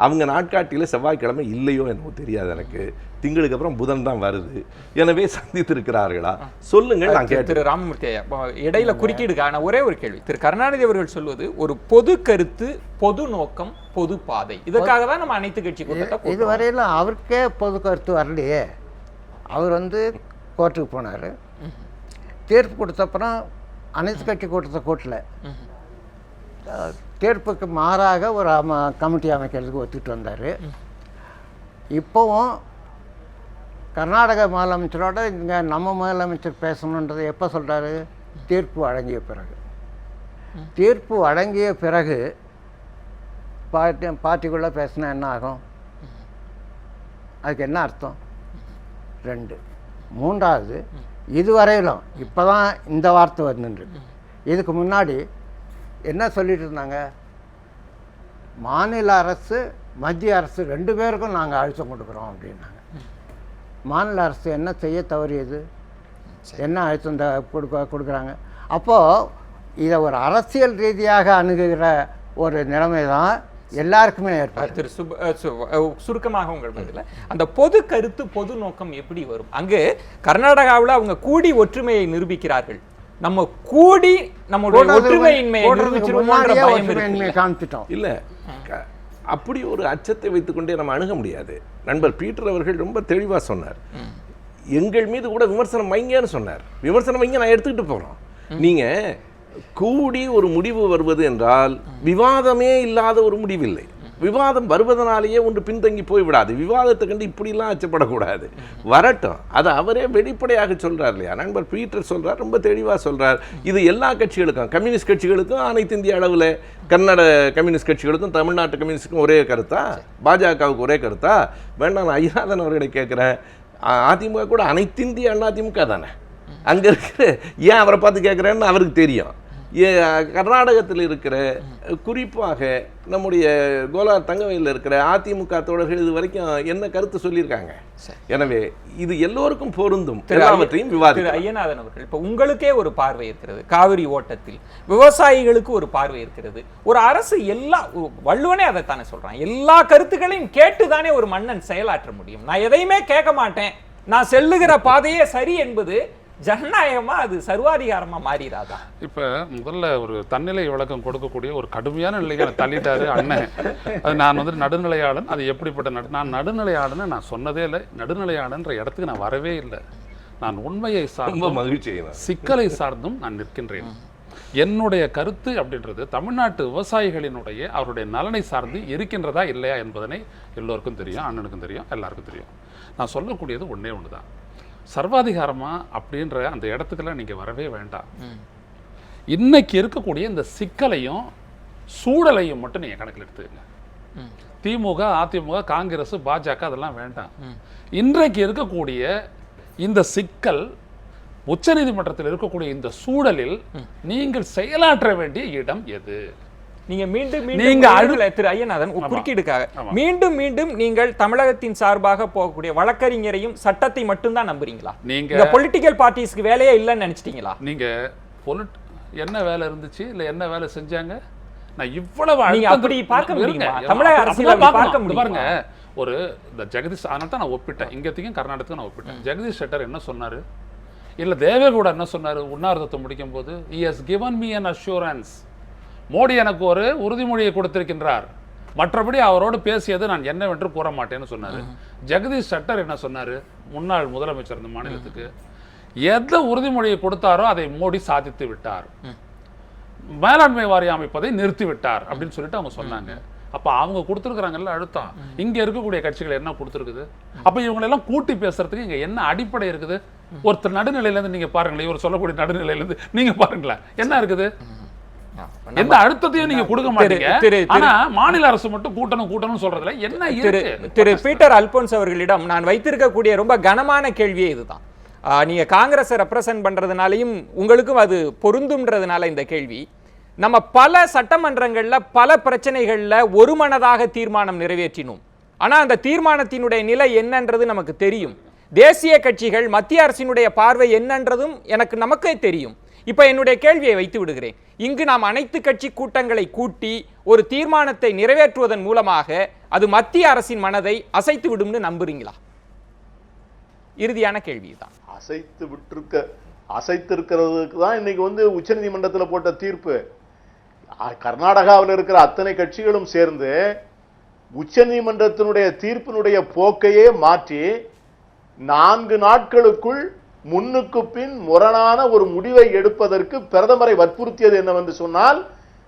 Speaker 3: அவங்க நாட்காட்டியில் செவ்வாய்க்கிழமை இல்லையோ என்னவோ தெரியாது எனக்கு. திங்களுக்கு அப்புறம் புதன் தான் வருது. எனவே சந்தித்திருக்கிறார்களா? சொல்லுங்கள், நான் கேட்டு.
Speaker 1: திரு ராமமூர்த்தி ஐயா, இடையில குறுக்கீடுக்கான ஒரே ஒரு கேள்வி. திரு கருணாநிதி அவர்கள் சொல்வது ஒரு பொது கருத்து, பொது நோக்கம், பொது பாதை, இதற்காக தான் நம்ம அனைத்து கட்சி கூட்டத்தை
Speaker 5: இதுவரையில் அவருக்கே பொது கருத்து வரலையே. அவர் வந்து கோர்ட்டுக்கு போனார், தீர்ப்பு கொடுத்தப்புறம் அனைத்து கட்சி கூட்டத்தை கூட்டல. தீர்ப்புக்கு மாறாக ஒரு கமிட்டி அமைக்கிறதுக்கு ஒத்துட்டு வந்தார். இப்போவும் கர்நாடக முதலமைச்சரோட இங்கே நம்ம முதலமைச்சர் பேசணுன்றதை எப்போ சொல்கிறாரு? தீர்ப்பு வழங்கிய பிறகு. தீர்ப்பு வழங்கிய பிறகு பார்ட்டிக்குள்ளே பேசினா என்ன ஆகும்? அதுக்கு என்ன அர்த்தம்? 2. 3வது, இதுவரையிலும் இப்போ தான் இந்த வார்த்தை வந்துட்டு, இதுக்கு முன்னாடி என்ன சொல்லிட்டு இருந்தாங்க? மாநில அரசு மத்திய அரசு 2 பேருக்கும் நாங்கள் அழுத்தம் கொடுக்குறோம் அப்படின்னாங்க. மாநில அரசு என்ன செய்ய தவறியது? என்ன அழுத்தம் கொடுக்குறாங்க? அப்போது இதை ஒரு அரசியல் ரீதியாக அணுகுகிற ஒரு நிலைமை தான் எல்லாருக்குமே ஏற்படும்.
Speaker 1: திரு சுருக்கமாக உங்கள் பதில அந்த பொது கருத்து பொது நோக்கம் எப்படி வரும்? அங்கு கர்நாடகாவில் அவங்க கூடி ஒற்றுமையை நிரூபிக்கிறார்கள், நம்ம கூடி நம்மளுடைய ஒற்றுமையின்மையை நிரூபிச்சிருவோம்ன்ற பயம் இருக்கு.
Speaker 5: காமிச்சிட்டோம்
Speaker 3: இல்லை, அப்படி ஒரு அச்சத்தை வைத்துக்கொண்டே நம்ம அணுக முடியாது. நண்பர் பீட்டர் அவர்கள் ரொம்ப தெளிவாக சொன்னார். எங்கள் மீது கூட விமர்சனம் வைங்கன்னு சொன்னார். விமர்சனம் வைங்க, நான் எடுத்துக்கிட்டு போகிறோம். நீங்கள் கூடி ஒரு முடிவு வருவது என்றால் விவாதமே இல்லாத ஒரு முடிவில்லை. விவாதம் வருவதனாலேயே ஒன்று பின்தங்கி போய்விடாது. விவாதத்தை கண்டு இப்படிலாம் அச்சப்படக்கூடாது, வரட்டும். அதை அவரே வெளிப்படையாக சொல்கிறார் இல்லையா? நண்பர் பீட்டர் சொல்கிறார், ரொம்ப தெளிவாக சொல்கிறார். இது எல்லா கட்சிகளுக்கும், கம்யூனிஸ்ட் கட்சிகளுக்கும், அனைத்து இந்திய அளவில் கன்னட கம்யூனிஸ்ட் கட்சிகளுக்கும், தமிழ்நாட்டு கம்யூனிஸ்டுக்கும் ஒரே கருத்தா? பாஜகவுக்கு ஒரே கருத்தா? வேண்டாம், நான் ஐயாதன் அவர்களை கேட்குறேன். அதிமுக கூட அனைத்து இந்திய அதிமுக தானே. அங்கே இருக்கிற ஏன் அவரை பார்த்து கேட்குறேன்னு அவருக்கு தெரியும். கர்நாடகத்தில் இருக்கிற குறிப்பாக நம்முடைய கோலார் தங்கவையில் இருக்கிற அதிமுக தோழர்கள் இது வரைக்கும் என்ன கருத்து சொல்லியிருக்காங்க? எனவே இது எல்லோருக்கும் பொருந்தும். எல்லாவற்றையும் விவாதிக்கலாம்.
Speaker 1: ஐயநாதன் அவர்கள், இப்போ உங்களுக்கே ஒரு பார்வை இருக்கிறது, காவிரி ஓட்டத்தில் விவசாயிகளுக்கு ஒரு பார்வை இருக்கிறது. ஒரு அரசு எல்லா, வள்ளுவனே அதைத்தானே சொல்றான், எல்லா கருத்துக்களையும் கேட்டுதானே ஒரு மன்னன் செயலாற்ற முடியும். நான் எதையுமே கேட்க மாட்டேன், நான் செல்லுகிற பாதையே சரி என்பது ஜனநாயகமா, அது சர்வாதிகாரமா மாறிடாதா?
Speaker 2: இப்ப முதல்ல ஒரு தன்னிலை விளக்கம் கொடுக்கக்கூடிய ஒரு கடுமையான நிலையை தள்ளிட்டாரு அண்ணன். அது நான் நடுநிலையாளன், அது எப்படிப்பட்ட நான் நடுநிலையாளன்னு நான் சொன்னதே இல்லை. நடுநிலையாளன்ற இடத்துக்கு நான் வரவே இல்லை. நான் உண்மையை சார்ந்தும்
Speaker 3: மகிழ்ச்சி
Speaker 2: சிக்கலை சார்ந்தும் நான் நிற்கின்றேன். என்னுடைய கருத்து அப்படின்றது தமிழ்நாட்டு விவசாயிகளினுடைய அவருடைய நலனை சார்ந்து இருக்கின்றதா இல்லையா என்பதனை எல்லோருக்கும் தெரியும், அண்ணனுக்கும் தெரியும், எல்லாருக்கும் தெரியும். நான் சொல்லக்கூடியது ஒன்றே ஒன்று தான், சர்வாதிகாரமா அப்படின்ற அந்த இடத்துக்கெல்லாம் நீங்க வரவே வேண்டாம். இன்னைக்கு இருக்கக்கூடிய இந்த சிக்கலையும் சூழலையும் மட்டும் நீங்க கணக்கில் எடுத்துக்கங்க. திமுக, அதிமுக, காங்கிரஸ், பாஜக அதெல்லாம் வேண்டாம். இன்றைக்கு இருக்கக்கூடிய இந்த சிக்கல், உச்சநீதிமன்றத்தில் இருக்கக்கூடிய இந்த சூழலில் நீங்கள் செயலாற்ற வேண்டிய இடம் எது?
Speaker 1: நீங்க மீண்டும் திரு ஐயநாதன் குறுக்கீடுக்காக மீண்டும் நீங்கள் தமிழகத்தின் சார்பாக போகக்கூடிய வழக்கறிஞரையும் சட்டத்தை மட்டும் தான் நம்புறீங்களா? நீங்க பொலிட்டிக்கல் பார்ட்டிஸ்க்கு வேலையே இல்லைன்னு நினைச்சிட்டீங்களா?
Speaker 2: நீங்க என்ன வேலை இருந்துச்சு, இல்ல என்ன வேலை செஞ்சாங்க? நான் இவ்வளவு
Speaker 1: நீங்க அப்படி பார்க்க முடியுமா? தமிழக அரசியல் பார்க்க முடியும் பாருங்க.
Speaker 2: ஒரு இந்த ஜெகதீஷ், அதனால தான் நான் ஒப்பிட்டேன், இங்கத்தையும் கர்நாடகத்துக்கும் நான் ஒப்பிட்டேன். ஜெகதீஷ் ஷெட்டர் என்ன சொன்னாரு, இல்ல தேவேகவுடா என்ன சொன்னாரு உண்ணாவிரதத்தை முடிக்கும் போது? he has given me an assurance. Modi எனக்கு ஒரு உறுதிமொழியை கொடுத்திருக்கின்றார், மற்றபடி அவரோடு பேசியது நான் என்னவென்று கூற மாட்டேன்னு சொன்னாரு. ஜெகதீஷ் ஷெட்டர் என்ன சொன்னாரு, முன்னாள் முதலமைச்சர் இந்த மாநிலத்துக்கு, எந்த உறுதிமொழியை கொடுத்தாரோ அதை மோடி சாதித்து விட்டார், மேலாண்மை வாரியம் அமைப்பதை நிறுத்தி விட்டார் அப்படின்னு சொல்லிட்டு அவங்க சொன்னாங்க. அப்ப அவங்க கொடுத்துருக்காங்கல்ல அழுத்தம், இங்க இருக்கக்கூடிய கட்சிகள் என்ன கொடுத்துருக்குது? அப்ப இவங்களெல்லாம் கூட்டி பேசுறதுக்கு இங்க என்ன அடிப்படை இருக்குது? ஒருத்தர் நடுநிலையில இருந்து நீங்க பாருங்களேன், இவர் சொல்லக்கூடிய நடுநிலையில இருந்து நீங்க பாருங்களேன், என்ன இருக்குது? எந்த அழுத்தத்தையும் நீங்க கொடுக்க மாட்டீங்க. ஆனா மாநில அரசு மட்டும் கூட்டணும் சொல்றதுல என்ன இருக்கு?
Speaker 1: திரு பீட்டர் அல்போன்ஸ் அவர்களிடம் நான் வைத்திருக்கக்கூடிய ரொம்ப கனமான கேள்வியே இதுதான். நீங்க காங்கிரஸை ரெப்ரசன்ட் பண்றதுனாலையும் உங்களுக்கும் அது பொருந்தும்ன்றதுனால இந்த கேள்வி. நம்ம பல சட்டமன்றங்கள்ல பல பிரச்சனைகள்ல ஒருமனதாக தீர்மானம் நிறைவேற்றினோம். ஆனா அந்த தீர்மானத்தினுடைய நிலை என்னன்றது நமக்கு தெரியும். தேசிய கட்சிகள், மத்திய அரசினுடைய பார்வை என்னன்றதும் நமக்கே தெரியும். இப்ப என்னுடைய கேள்வியை வைத்து விடுகிறேன். இங்கு நாம் அனைத்து கட்சி கூட்டங்களை கூட்டி ஒரு தீர்மானத்தை நிறைவேற்றுவதன் மூலமாக அது மத்திய அரசின் மனதை அசைத்து விடும்னு நம்புறீங்களா? இறுதியான கேள்விதான்.
Speaker 4: அசைத்திருக்கிறதுக்கு தான் இன்னைக்கு உச்சநீதிமன்றத்தில் போட்ட தீர்ப்பு. கர்நாடகாவில் இருக்கிற அத்தனை கட்சிகளும் சேர்ந்து உச்சநீதிமன்றத்தினுடைய தீர்ப்பினுடைய போக்கையே மாற்றி 4 நாட்களுக்குள் முன்னுக்கு பின் முரணான ஒரு முடிவை எடுப்பதற்கு பிரதமரை வற்புறுத்தியது என்னவென்று சொன்னால்,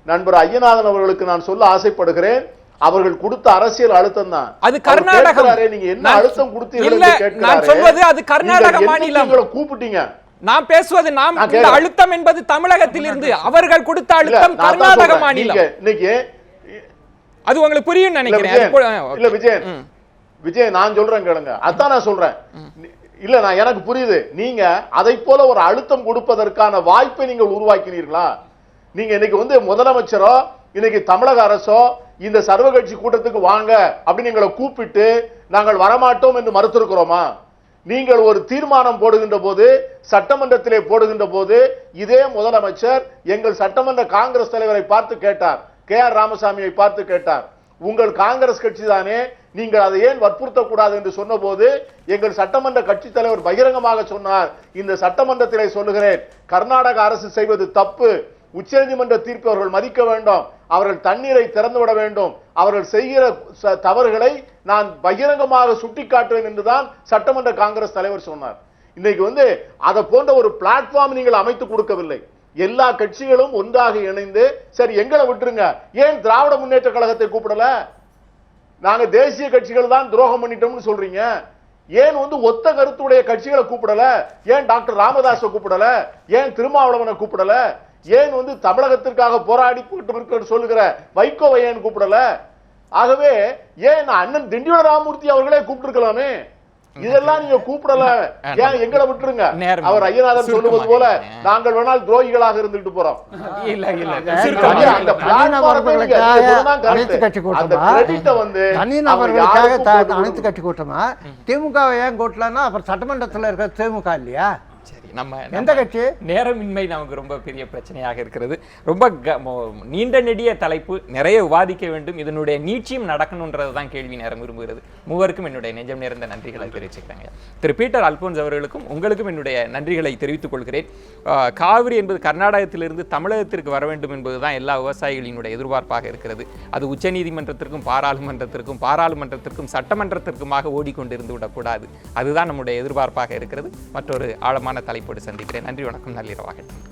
Speaker 4: நண்பர் ஐயநாதன் அவர்களுக்கு நான் சொல்ல ஆசைப்படுகிறேன், அவர்கள் கொடுத்த அரசியல் அழுத்தம் தான்.
Speaker 1: அது கர்நாடகம்.
Speaker 4: நீங்க என்ன அழுத்தம் கொடுத்தீர்கள்?
Speaker 1: நான் சொல்வது அது கர்நாடக மாநிலம்.
Speaker 4: கூப்பிட்டீங்க,
Speaker 1: நான் பேசுவது நாம் அழுத்தம் என்பது தமிழகத்தில் இருந்து அவர்கள் கொடுத்த அழுத்தம் கர்நாடக மாநிலம்.
Speaker 4: இன்னைக்கு
Speaker 1: அது உங்களுக்கு புரியும் நினைக்கிறேன்.
Speaker 4: இல்ல விஜய் நான் சொல்றேன் கேளுங்க, அதான் நான் சொல்றேன். இல்ல நான் எனக்கு புரியுது. நீங்க அதை போல ஒரு அழுத்தம் கொடுப்பதற்கான வாய்ப்பை நீங்கள் உருவாக்கினீர்களா? நீங்க இன்னைக்கு முதலமைச்சரோ இன்னைக்கு தமிழக அரசோ இந்த சர்வ கட்சி கூட்டத்துக்கு வாங்க அப்படின்னு எங்களை கூப்பிட்டு நாங்கள் வரமாட்டோம் என்று மறுத்திருக்கிறோமா? நீங்கள் ஒரு தீர்மானம் போடுகின்ற போது, சட்டமன்றத்திலே போடுகின்ற போது இதே முதலமைச்சர் எங்கள் சட்டமன்ற காங்கிரஸ் தலைவரை பார்த்து கேட்டார், KR ராமசாமியை பார்த்து கேட்டார், உங்கள் காங்கிரஸ் கட்சி தானே, நீங்கள் அதை ஏன் வற்புறுத்தக்கூடாது என்று சொன்னபோது எங்கள் சட்டமன்ற கட்சி தலைவர் பகிரங்கமாக சொன்னார், இந்த சட்டமன்றத்திலே சொல்லுகிறேன், கர்நாடக அரசு செய்வது தப்பு, உச்சநீதிமன்ற தீர்ப்பை அவர்கள் மதிக்க வேண்டும், அவர்கள் தண்ணீரை திறந்துவிட வேண்டும், அவர்கள் செய்கிற தவறுகளை நான் பகிரங்கமாக சுட்டிக்காட்டுவேன் என்றுதான் சட்டமன்ற காங்கிரஸ் தலைவர் சொன்னார். இன்னைக்கு அதை போன்ற ஒரு பிளாட்ஃபார்ம் நீங்கள் அமைத்து கொடுக்கவில்லை. எல்லா கட்சிகளும் ஒன்றாக இணைந்து சரி எங்களை விட்டுருங்க, ஏன் திராவிட முன்னேற்ற கழகத்தை கூப்பிடல? நாங்க தேசிய கட்சிகள் தான் துரோகம் பண்ணிட்டோம்னு சொல்றீங்க. ஏன் ஒத்த கருத்துடைய கட்சிகளை கூப்பிடல? ஏன் டாக்டர் ராமதாஸை கூப்பிடல? ஏன் திருமாவளவனை கூப்பிடல? ஏன் தமிழகத்திற்காக போராடி சொல்லுகிற வைகோவை ஏன் கூப்பிடல? ஆகவே ஏன் அண்ணன் திண்டிவன ராமமூர்த்தி அவர்களே கூப்பிட்டுருக்கலாமே. இதெல்லாம் நீங்க கூப்பிடல, ஏன் எங்களை விட்டுருங்க. அவர் ஐயநாதன் சொல்லுவது போல நாங்கள் வேணால் துரோகிகளாக இருந்துட்டு போறோம்.
Speaker 5: அனைத்து கட்சி கூட்டமா திமுக ஏன் கூட்டலன்னா அப்புறம் சட்டமன்றத்தில் இருக்கிற திமுக இல்லையா?
Speaker 1: சரி, நம்ம
Speaker 5: எந்த கட்சி?
Speaker 1: நேரமின்மை நமக்கு ரொம்ப பெரிய பிரச்சனையாக இருக்கிறது. ரொம்ப நீண்ட நெடிய தலைப்பு, நிறைய விவாதிக்க வேண்டும், இதனுடைய நீட்சியும் நடக்கணுன்றது தான் கேள்வி நேரம் விரும்புகிறது. மூவருக்கும் என்னுடைய நெஞ்சம் நிறைந்த நன்றிகளை தெரிவிச்சுக்கிறாங்க. திரு பீட்டர் அல்போன்ஸ் அவர்களுக்கும் உங்களுக்கும் என்னுடைய நன்றிகளை தெரிவித்துக் கொள்கிறேன். காவிரி என்பது கர்நாடகத்திலிருந்து தமிழகத்திற்கு வர வேண்டும் என்பதுதான் எல்லா விவசாயிகளினுடைய எதிர்பார்ப்பாக இருக்கிறது. அது உச்சநீதிமன்றத்திற்கும் பாராளுமன்றத்திற்கும் சட்டமன்றத்திற்குமாக ஓடிக்கொண்டிருந்து விடக்கூடாது. அதுதான் நம்முடைய எதிர்பார்ப்பாக இருக்கிறது. மற்றொரு ஆழமான தலைப்போடு சந்திக்கிறேன். நன்றி, வணக்கம், நள்ளிரவாகட்டும்.